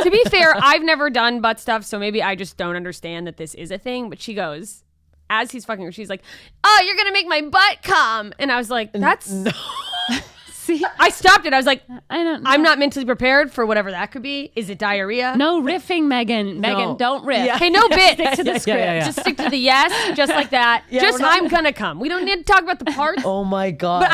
to be fair, I've never done butt stuff, so maybe I just don't understand that this is a thing. But she goes, as he's fucking her, she's like, "Oh, you're gonna make my butt come," and I was like, "That's." No. See, I stopped it. I was like, I don't know. I'm not mentally prepared for whatever that could be. Is it diarrhea? No riffing, Megan. Megan, don't riff. Okay, no bit. Stick to the script. Just stick to the yes, just like that. Just I'm gonna come. We don't need to talk about the parts. Oh my God. But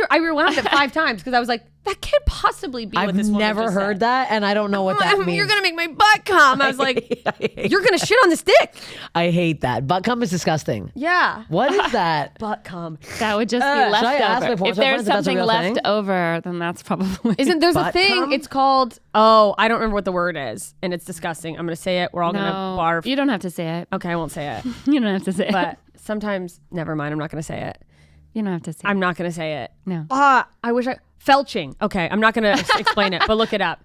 I rewound it 5 times because I was like, that can't possibly be what this woman never just heard said. that, and I don't know what that means. You're gonna make my butt come. I was like, you're gonna shit on this dick. I hate that. Butt cum is disgusting. Yeah. What is that? Butt cum. That would just be should I ask my leftover. porn If star there's friends if that's a something real left thing? over, then that's probably. Isn't there's a Butt thing? cum? It's called. Oh, I don't remember what the word is, and it's disgusting. I'm gonna say it. We're all gonna No, barf. you don't have to say it. Okay, I won't say it. You don't have to say it. But sometimes, never mind. I'm not gonna say it. You don't have to say I'm not gonna say it. No. I wish I Felching. Okay, I'm not gonna explain it, but look it up.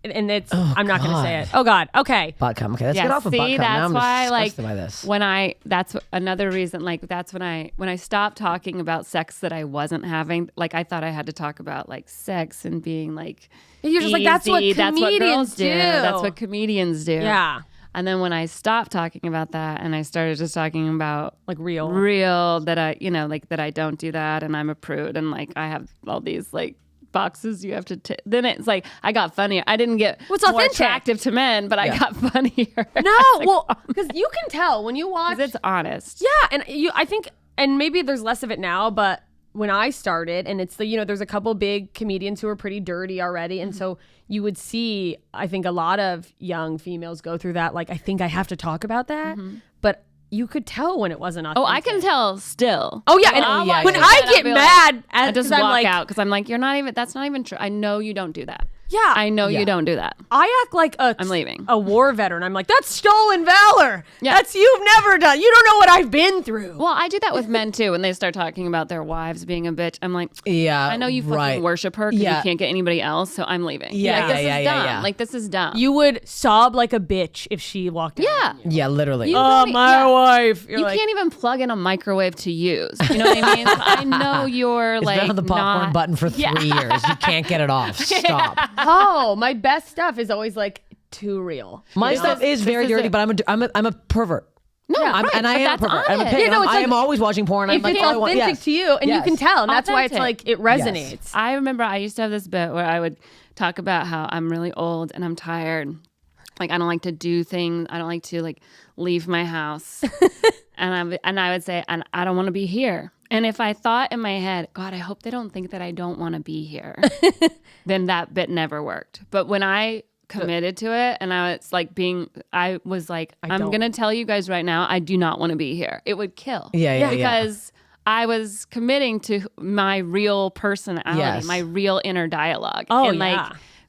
And it's I'm not gonna say it. Oh God. Okay. Butt cum. Okay, let's Yeah, get off of butt cum. see, Now that's I'm why, like, disgusted by this. when that's another reason, like, that's when I stopped talking about sex that I wasn't having. Like, I thought I had to talk about, like, sex and being, like, You're just like, that's what easy. That's what comedians girls do. do. That's what comedians do. Yeah. And then when I stopped talking about that and I started just talking about Like real. that I, like that I don't do that and I'm a prude and like I have all these like boxes you have to then it's like I got funnier. I didn't get What's more authentic? attractive to men, but I got funnier. No, well, because you can tell when you watch. It's honest. Yeah, and I think, and maybe there's less of it now, but when I started, and it's there's a couple big comedians who are pretty dirty already, and so you would see, I think a lot of young females go through that. Like, I think I have to talk about that, but you could tell when it wasn't authentic. Oh, I can tell still. Oh yeah, and I'll watch when it I and I'll get be mad, like, I just I'm walk like, out because I'm like, that's not even true. I know you don't do that. Yeah, I know you don't do that. I act like I'm leaving. a war veteran. I'm like, that's stolen valor. Yeah. That's you've never done. You don't know what I've been through. Well, I do that with men too. When they start talking about their wives being a bitch, I'm like, Yeah, I know you fucking right. worship her because Yeah. you can't get anybody else, so I'm leaving. Yeah, like, this yeah, is yeah, dumb. yeah. Like, this is dumb. You would sob like a bitch if she walked out. yeah. Yeah, literally. You Oh, don't my wife. You're You like, can't even plug in a microwave to use. You know what I mean? So I know you're it's like been on the popcorn not, button for 3 years. You can't get it off. Stop. oh, my best stuff is always like too real. My stuff is very is dirty, it. but I'm a pervert. No, Yeah, right, and I but am a that's pervert. I'm a honest. pig. Yeah, no, and it's I like- am always watching porn. I'm If like, it's all I want- authentic yes. to you, and you Yes. can tell, and that's why it's Authentic. like it resonates. I remember I used to have this bit where I would talk about how I'm really old and I'm tired. Like, I don't like to do things. I don't like to like leave my house. and I would say, and I don't want to be here. And if I thought in my head, God, I hope they don't think that I don't want to be here, then that bit never worked. But when I committed to it and I was like, I'm don't. going to tell you guys right now, I do not want to be here. It would kill. Yeah. Because I was committing to my real personality, Yes. my real inner dialogue. Oh, and like,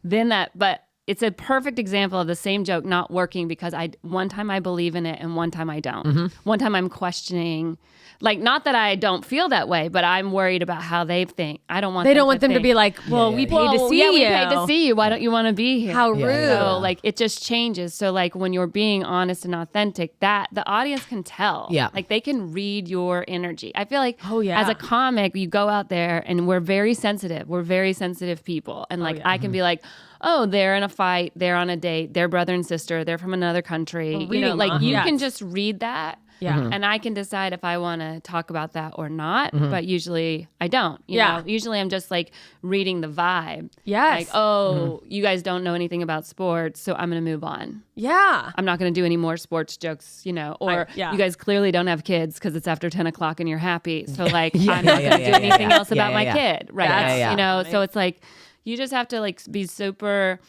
yeah. but it's a perfect example of the same joke not working because one time I believe in it and one time I don't. Mm-hmm. One time I'm questioning, like, not that I don't feel that way, but I'm worried about how they think. I don't want They them don't want them to think, be like, well, we paid to see you. we paid to see you. Why don't you want to be here? How rude. So like it just changes. So like when you're being honest and authentic, that the audience can tell. Yeah. Like they can read your energy. I feel like Oh, yeah. as a comic, you go out there and we're very sensitive. We're very sensitive people. And like I can be like, oh, they're in a fight, they're on a date, they're brother and sister, they're from another country. You know, reading like you minds. can just read that. Yeah. Mhm. And I can decide if I want to talk about that or not, but usually I don't. You Yeah. know? Usually I'm just like reading the vibe. Yes. Like, oh, you guys don't know anything about sports, so I'm going to move on. Yeah. I'm not going to do any more sports jokes, you know, or yeah. you guys clearly don't have kids because it's after 10 o'clock and you're happy. So like, Yeah, I'm not yeah, going to yeah, do yeah, anything yeah. else about Yeah, my yeah. kid. Right. Yeah, yeah. You know, so it's like, you just have to like be super,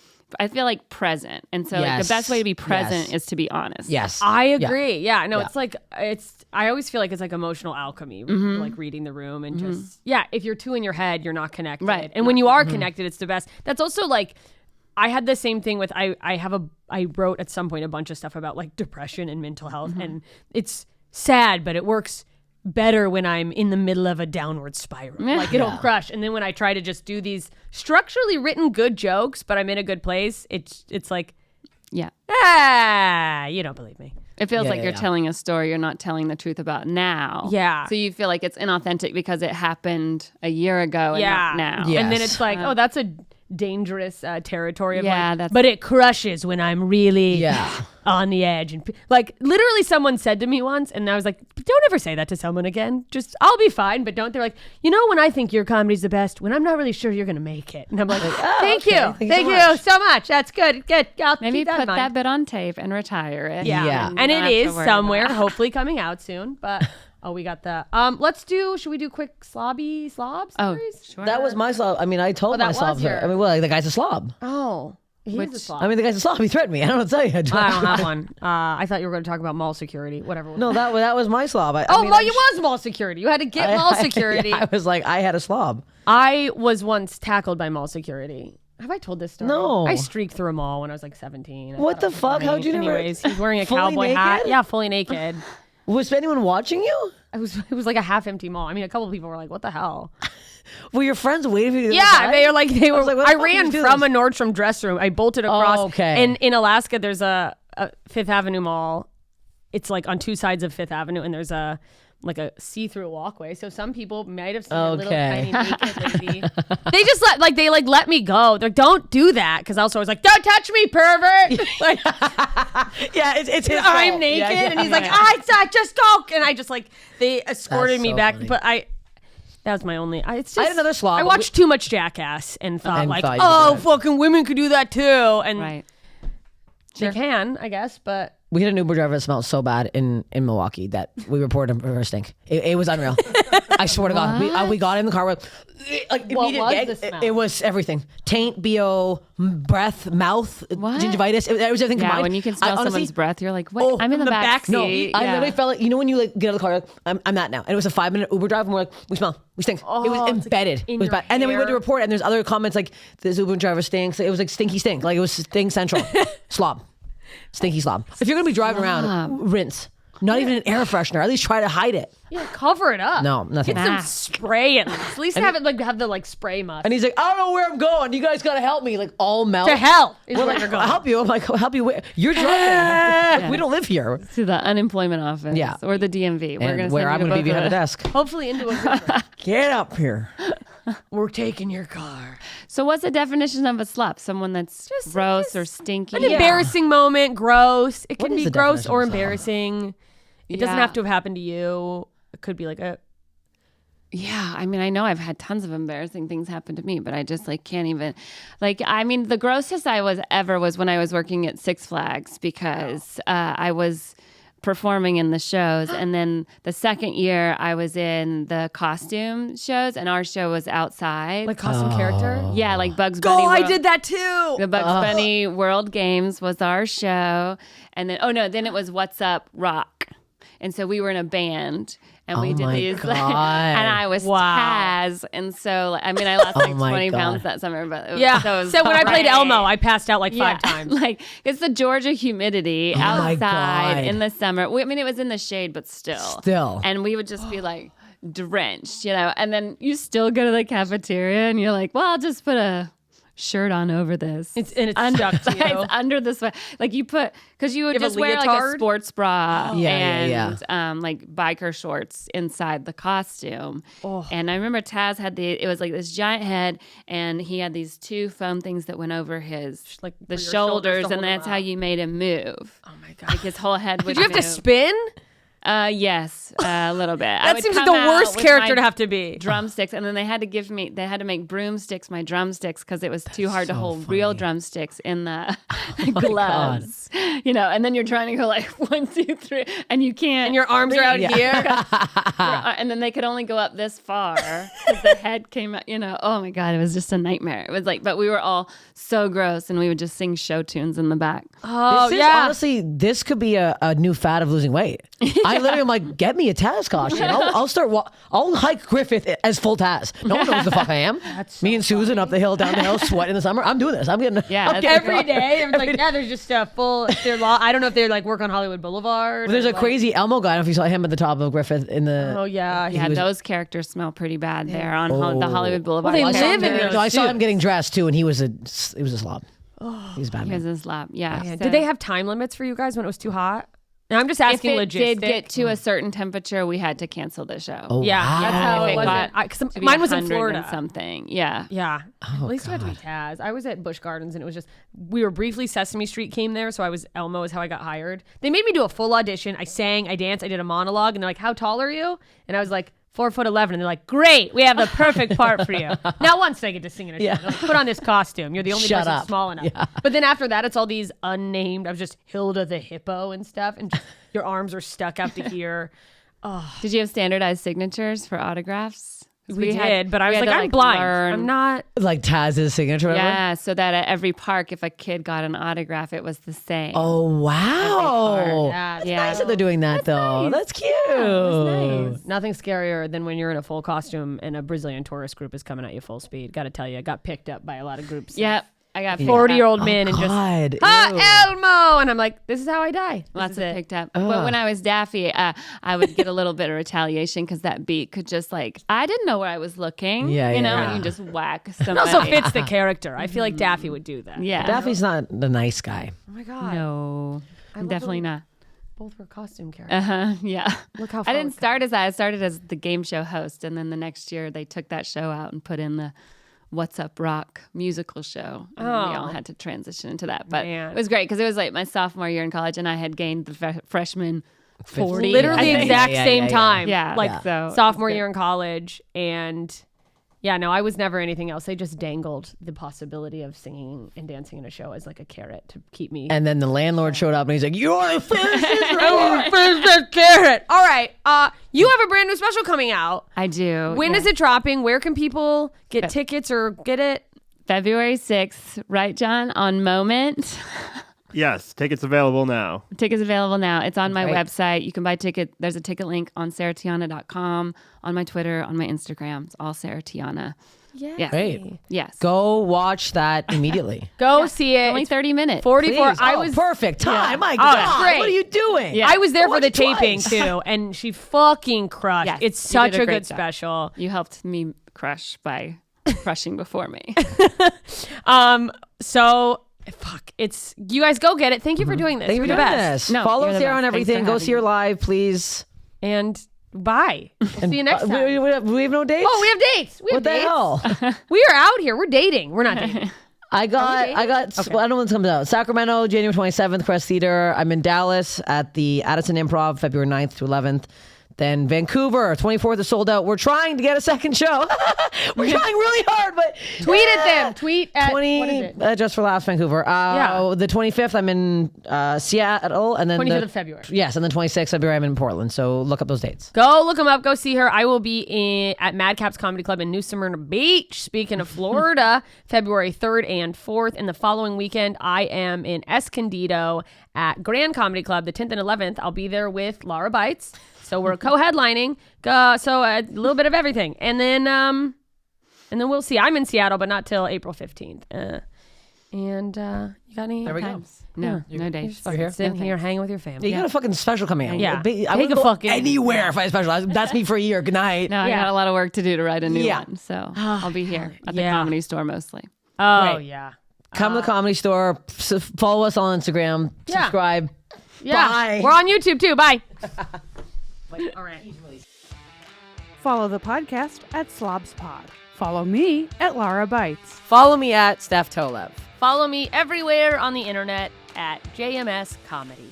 I feel like present. And so like the Yes. best way to be present Yes. is to be honest. Yes. I agree. Yeah. No, Yeah. it's like, I always feel like it's like emotional alchemy, like reading the room and just, if you're too in your head, you're not connected. Right. And when you are connected, it's the best. That's also like, I had the same thing with, I wrote at some point a bunch of stuff about like depression and mental health. And it's sad, but it works better when I'm in the middle of a downward spiral. Like it'll crush. And then when I try to just do these structurally written good jokes, but I'm in a good place, it's like, Yeah. you don't believe me. It feels Yeah, like yeah, you're yeah. telling a story you're not telling the truth about now. Yeah. So you feel like it's inauthentic because it happened a year ago and not now. Yeah. And then Yes. it's like, oh, that's a dangerous territory of Yeah, like, that's- but it crushes when I'm really Yeah. on the edge. And like literally someone said to me once, and I was like, don't ever say that to someone again. Just, I'll be fine, but don't. They're like, when I think your comedy's the best, when I'm not really sure you're going to make it. And I'm like, thank you. Thank you so much. That's good. I'll Maybe keep that put in mind. that bit on tape and retire it. Yeah. And you it don't have to is worry somewhere, about it. hopefully coming out soon. But we got that. Should we do quick slob Oh, stories? sure. That was my slob. I mean, I told that my was slob. your- I mean, well, the guy's a slob. Oh, he's a slob. I mean, the guy's a slob. He threatened me. I don't know what to tell you. I don't have one. I thought you were going to talk about mall security, whatever. No, that was my slob. I mean, You was mall security. You had to get mall security. I was like, I had a slob. I was once tackled by mall security. Have I told this story? No. I streaked through a mall when I was like 17. I What thought the it was fuck? funny. How'd you never- Anyways, he's wearing a Fully cowboy hat. naked? Yeah, fully naked. Was anyone watching you? It was like a half empty mall. I mean, a couple of people were like, "What the hell?" Were your friends waiting for you to Yeah, they were like they were. was like, what the I fuck did ran you do from this? a Nordstrom dress room. I bolted across. okay. And in Alaska, there's a Fifth Avenue mall. It's like on two sides of Fifth Avenue, and there's a see-through walkway. So some people might have seen a little Okay. tiny naked lady. They just let me go. They're like, don't do that, because I was always like, don't touch me, pervert. Like Yeah, it's his I'm fault. naked, Yeah, yeah, and he's like, yeah. I just go, and I just like they escorted That's me so back, funny. but that was my only. It's just, I had another slob, I but watched too much Jackass and thought And like, thought you could do that. fucking women could do that too, and Right. they can, I guess, but We had an Uber driver that smelled so bad in Milwaukee that we reported him for her stink. It was unreal. I swear to God. We got in the car with What immediate was gag. the smell? It was everything. Taint, BO, breath, mouth, gingivitis. It was everything Yeah, combined. when you can smell I honestly- someone's breath, you're like, what? Oh, I'm in the from the back back seat. No, seat. I Yeah. literally felt like, when you like get out of the car, you're like, I'm that now. And it was a 5-minute Uber drive, and we're like, we smell, we stink. It was it's like embedded. in It was your bad. And then we went to hair. report, and there's other comments like, this Uber driver stinks. It was like stinky stink. Like it was stink central. Slob. Stinky slob. If you're gonna be driving around, rinse. Not even an air freshener. At least try to hide it. yeah, cover it up. No, nothing. Get some Mask. spray at least. At least have the spray mask. And he's like, I don't know where I'm going. You guys gotta help me. Like all melt. To hell is We're where like, you're going. I'll help you. I'm like, I'll help you. Where? You're driving. We don't live here. To the unemployment office. Yeah. Or the DMV. We're And gonna where send I'm you gonna be both behind of a us. desk. Hopefully into a river. Get up here. We're taking your car. So what's the definition of a slut? Someone that's gross or stinky? An embarrassing moment, gross. It What can is be the gross definition or of slob? embarrassing. It doesn't Yeah. have to have happened to you. It could be like a. Yeah, I mean, I know I've had tons of embarrassing things happen to me, but I just can't even. I mean, the grossest I was ever was when I was working at Six Flags because I was performing in the shows, and then the second year I was in the costume shows, and our show was outside. Like costume character? Yeah, like Bugs Bunny. Oh, I World- did that too. The Bugs Bunny World Games was our show, and then it was What's Up Rock, and so we were in a band, and we Oh did my these, God. and I was Wow. Taz, and so I mean I lost like my 20 God. pounds that summer, but it was, Yeah. so, it was So when I played great. Elmo, I passed out like Yeah, 5 times. like it's the Georgia humidity my outside God. in the summer. I mean, it was in the shade, but still. And we would just be like drenched, and then you still go to the cafeteria and you're like, well, I'll just put a shirt on over this. It's stuck to you. It's under the sweat. Like because you would You have just a wear like a leotard? sports bra Yeah. and like biker shorts inside the costume. And I remember Taz had it was like this giant head, and he had these 2 foam things that went over his Like the for your shoulders to shoulders, hold and him that's how up. you made him move. Oh my God. Like his whole head would Did you have to move. spin? Yes, a little bit. That seems like the worst character to have to be. Drumsticks, and then they had to make broomsticks my drumsticks because it was too hard to so hold real funny. drumsticks in the my gloves. And then you're trying to go like 1, 2, 3, and you can't. And your arms are out here. And then they could only go up this far because the head came out. Oh my God, it was just a nightmare. It was like, but we were all so gross, and we would just sing show tunes in the back. Oh, This is yeah. honestly, this could be a new fad of losing weight. I literally am like, get me a Taz costume. I'll start. I'll hike Griffith as full Taz. No one knows who the fuck I am. Me and Susan up the hill, down the hill, sweat in the summer. I'm doing this. I'm getting. Yeah, I'm that's getting Every day. It was like, yeah, there's just a full. I don't know if they like work on Hollywood Boulevard. There's or, a like- crazy Elmo guy. I don't know if you saw him at the top of Griffith in the. Oh yeah. Yeah, was- those characters smell pretty bad there on the Hollywood Boulevard. Well, they I saw live him, in those no, I saw too. him getting dressed too, and he was a slob. He was a bad He was man. a slob. Yeah. Did they have time limits for you guys when it was too hot? Now I'm just If asking it did logistic. get to a certain temperature, we had to cancel the show. Oh, Yeah, wow. that's how If it it was. got 'Cause to be mine was in 100 and Florida. something. Yeah. Yeah. Oh, At least it had to be Taz. I was at Busch Gardens and it was just, we were briefly, Sesame Street came there. So I was, Elmo is how I got hired. They made me do a full audition. I sang, I danced, I did a monologue. And they're like, how tall are you? And I was like, 4'11". And they're like, great, we have the perfect part for you. Now once I get to sing in a show. Yeah. They're like, put on this costume. You're the only Shut person up. small enough. Yeah. But then after that, it's all these unnamed, I was just Hilda the Hippo and stuff. And just, your arms are stuck out to here. Did you have standardized signatures for autographs? We did, but I was we like, had to, I'm blind. learn- I'm not. Like Taz's signature. Whatever? Yeah, so that at every park, if a kid got an autograph, it was the same. Oh wow. Yeah. yeah. Nice that they're doing that though. That's cute. Nothing scarier than when you're in a full costume and a Brazilian tourist group is coming at you full speed. Got to tell you, I got picked up by a lot of groups. Yep. I got 40-year-old men and just, God. Ew. Elmo! And I'm like, this is how I die. Lots This of is it. picked up. But when I was Daffy, I would get a little bit of retaliation because that beat could just like, I didn't know where I was looking. Yeah, You yeah, know, yeah. and you just whack It somebody. also fits the character. I feel like Daffy would do that. Yeah. Daffy's not the nice guy. Oh my God. No, love definitely the- not. Both were costume characters. Yeah. Look how I far didn't we've come. start as that. I started as the game show host. And then the next year they took that show out and put in the What's Up Rock musical show. And we all had to transition into that. But Man. it was great because it was like my sophomore year in college and I had gained the freshman 40. Literally I the think. exact Yeah, same yeah, yeah. time. Yeah, Like yeah. So, sophomore it's good. year in college. And yeah, no, I was never anything else. They just dangled the possibility of singing and dancing in a show as like a carrot to keep me. And then the landlord showed up and he's like, "You're a carrot. All right. You have a brand new special coming out. I do. When yeah. is it dropping? Where can people get tickets or get it? February 6th, right, John? On Moment. Yes, tickets available now. Tickets available now. It's on my Great. website. You can buy ticket. There's a ticket link on sarahtiana.com, on my Twitter, on my Instagram. It's all Sarah Tiana. Yeah. Great. Yes. Go watch that immediately. Go see it. Only It's 30 minutes. 44. Please. I Oh, was perfect time. My Oh, God, great. what are you doing? Yeah. I was there for Watch the it taping twice. too, and she fucking crushed. Yes, It's you did such a a great good job. special. You helped me crush by crushing before me. So fuck, it's you guys go get it. Thank you for doing this. Thank you You're for the doing best. this. No, Follow you're the Sarah best. on Thanks for everything. Go having see her me. live, please. And bye. We'll see you next time. We have no dates. Oh, we have dates. We have What the dates. hell? We are out here. We're dating. We're not dating. I got, dating? well, I don't know when it comes out. Sacramento, January 27th, Crest Theater. I'm in Dallas at the Addison Improv, February 9th to 11th. Then Vancouver, 24th is sold out. We're trying to get a second show. We're trying really hard, but Tweet at them. Tweet at 20 what is it? Just for Laughs, Vancouver. Yeah. The 25th, I'm in Seattle, and then 25th the of February. Yes, and then 26th February, I'm in Portland. So look up those dates. Go look them up. Go see her. I will be at Madcaps Comedy Club in New Smyrna Beach. Speaking of Florida, February 3rd and 4th. And the following weekend, I am in Escondido at Grand Comedy Club, the 10th and 11th. I'll be there with Laura Bites. So we're co-headlining. So a little bit of everything. And then we'll see. I'm in Seattle, but not till April 15th. You got any There we go. times? No, Yeah. no dates. Fucking here? sitting here hanging with your family. You got a fucking special coming out. Yeah. I Take would a go fucking- anywhere if I had a special. That's me for a year. Good night. No, I Yeah. got a lot of work to do to write a new Yeah. one. So I'll be here at the Yeah. Comedy Store mostly. Oh, Great. yeah. Come to the Comedy Store. Follow us on Instagram. Yeah. Subscribe. Yeah. Bye. We're on YouTube too. Bye. All right. Follow the podcast at SlobsPod. Follow me at Laura Bites. Follow me at Steph Tolev. Follow me everywhere on the internet at JMS Comedy.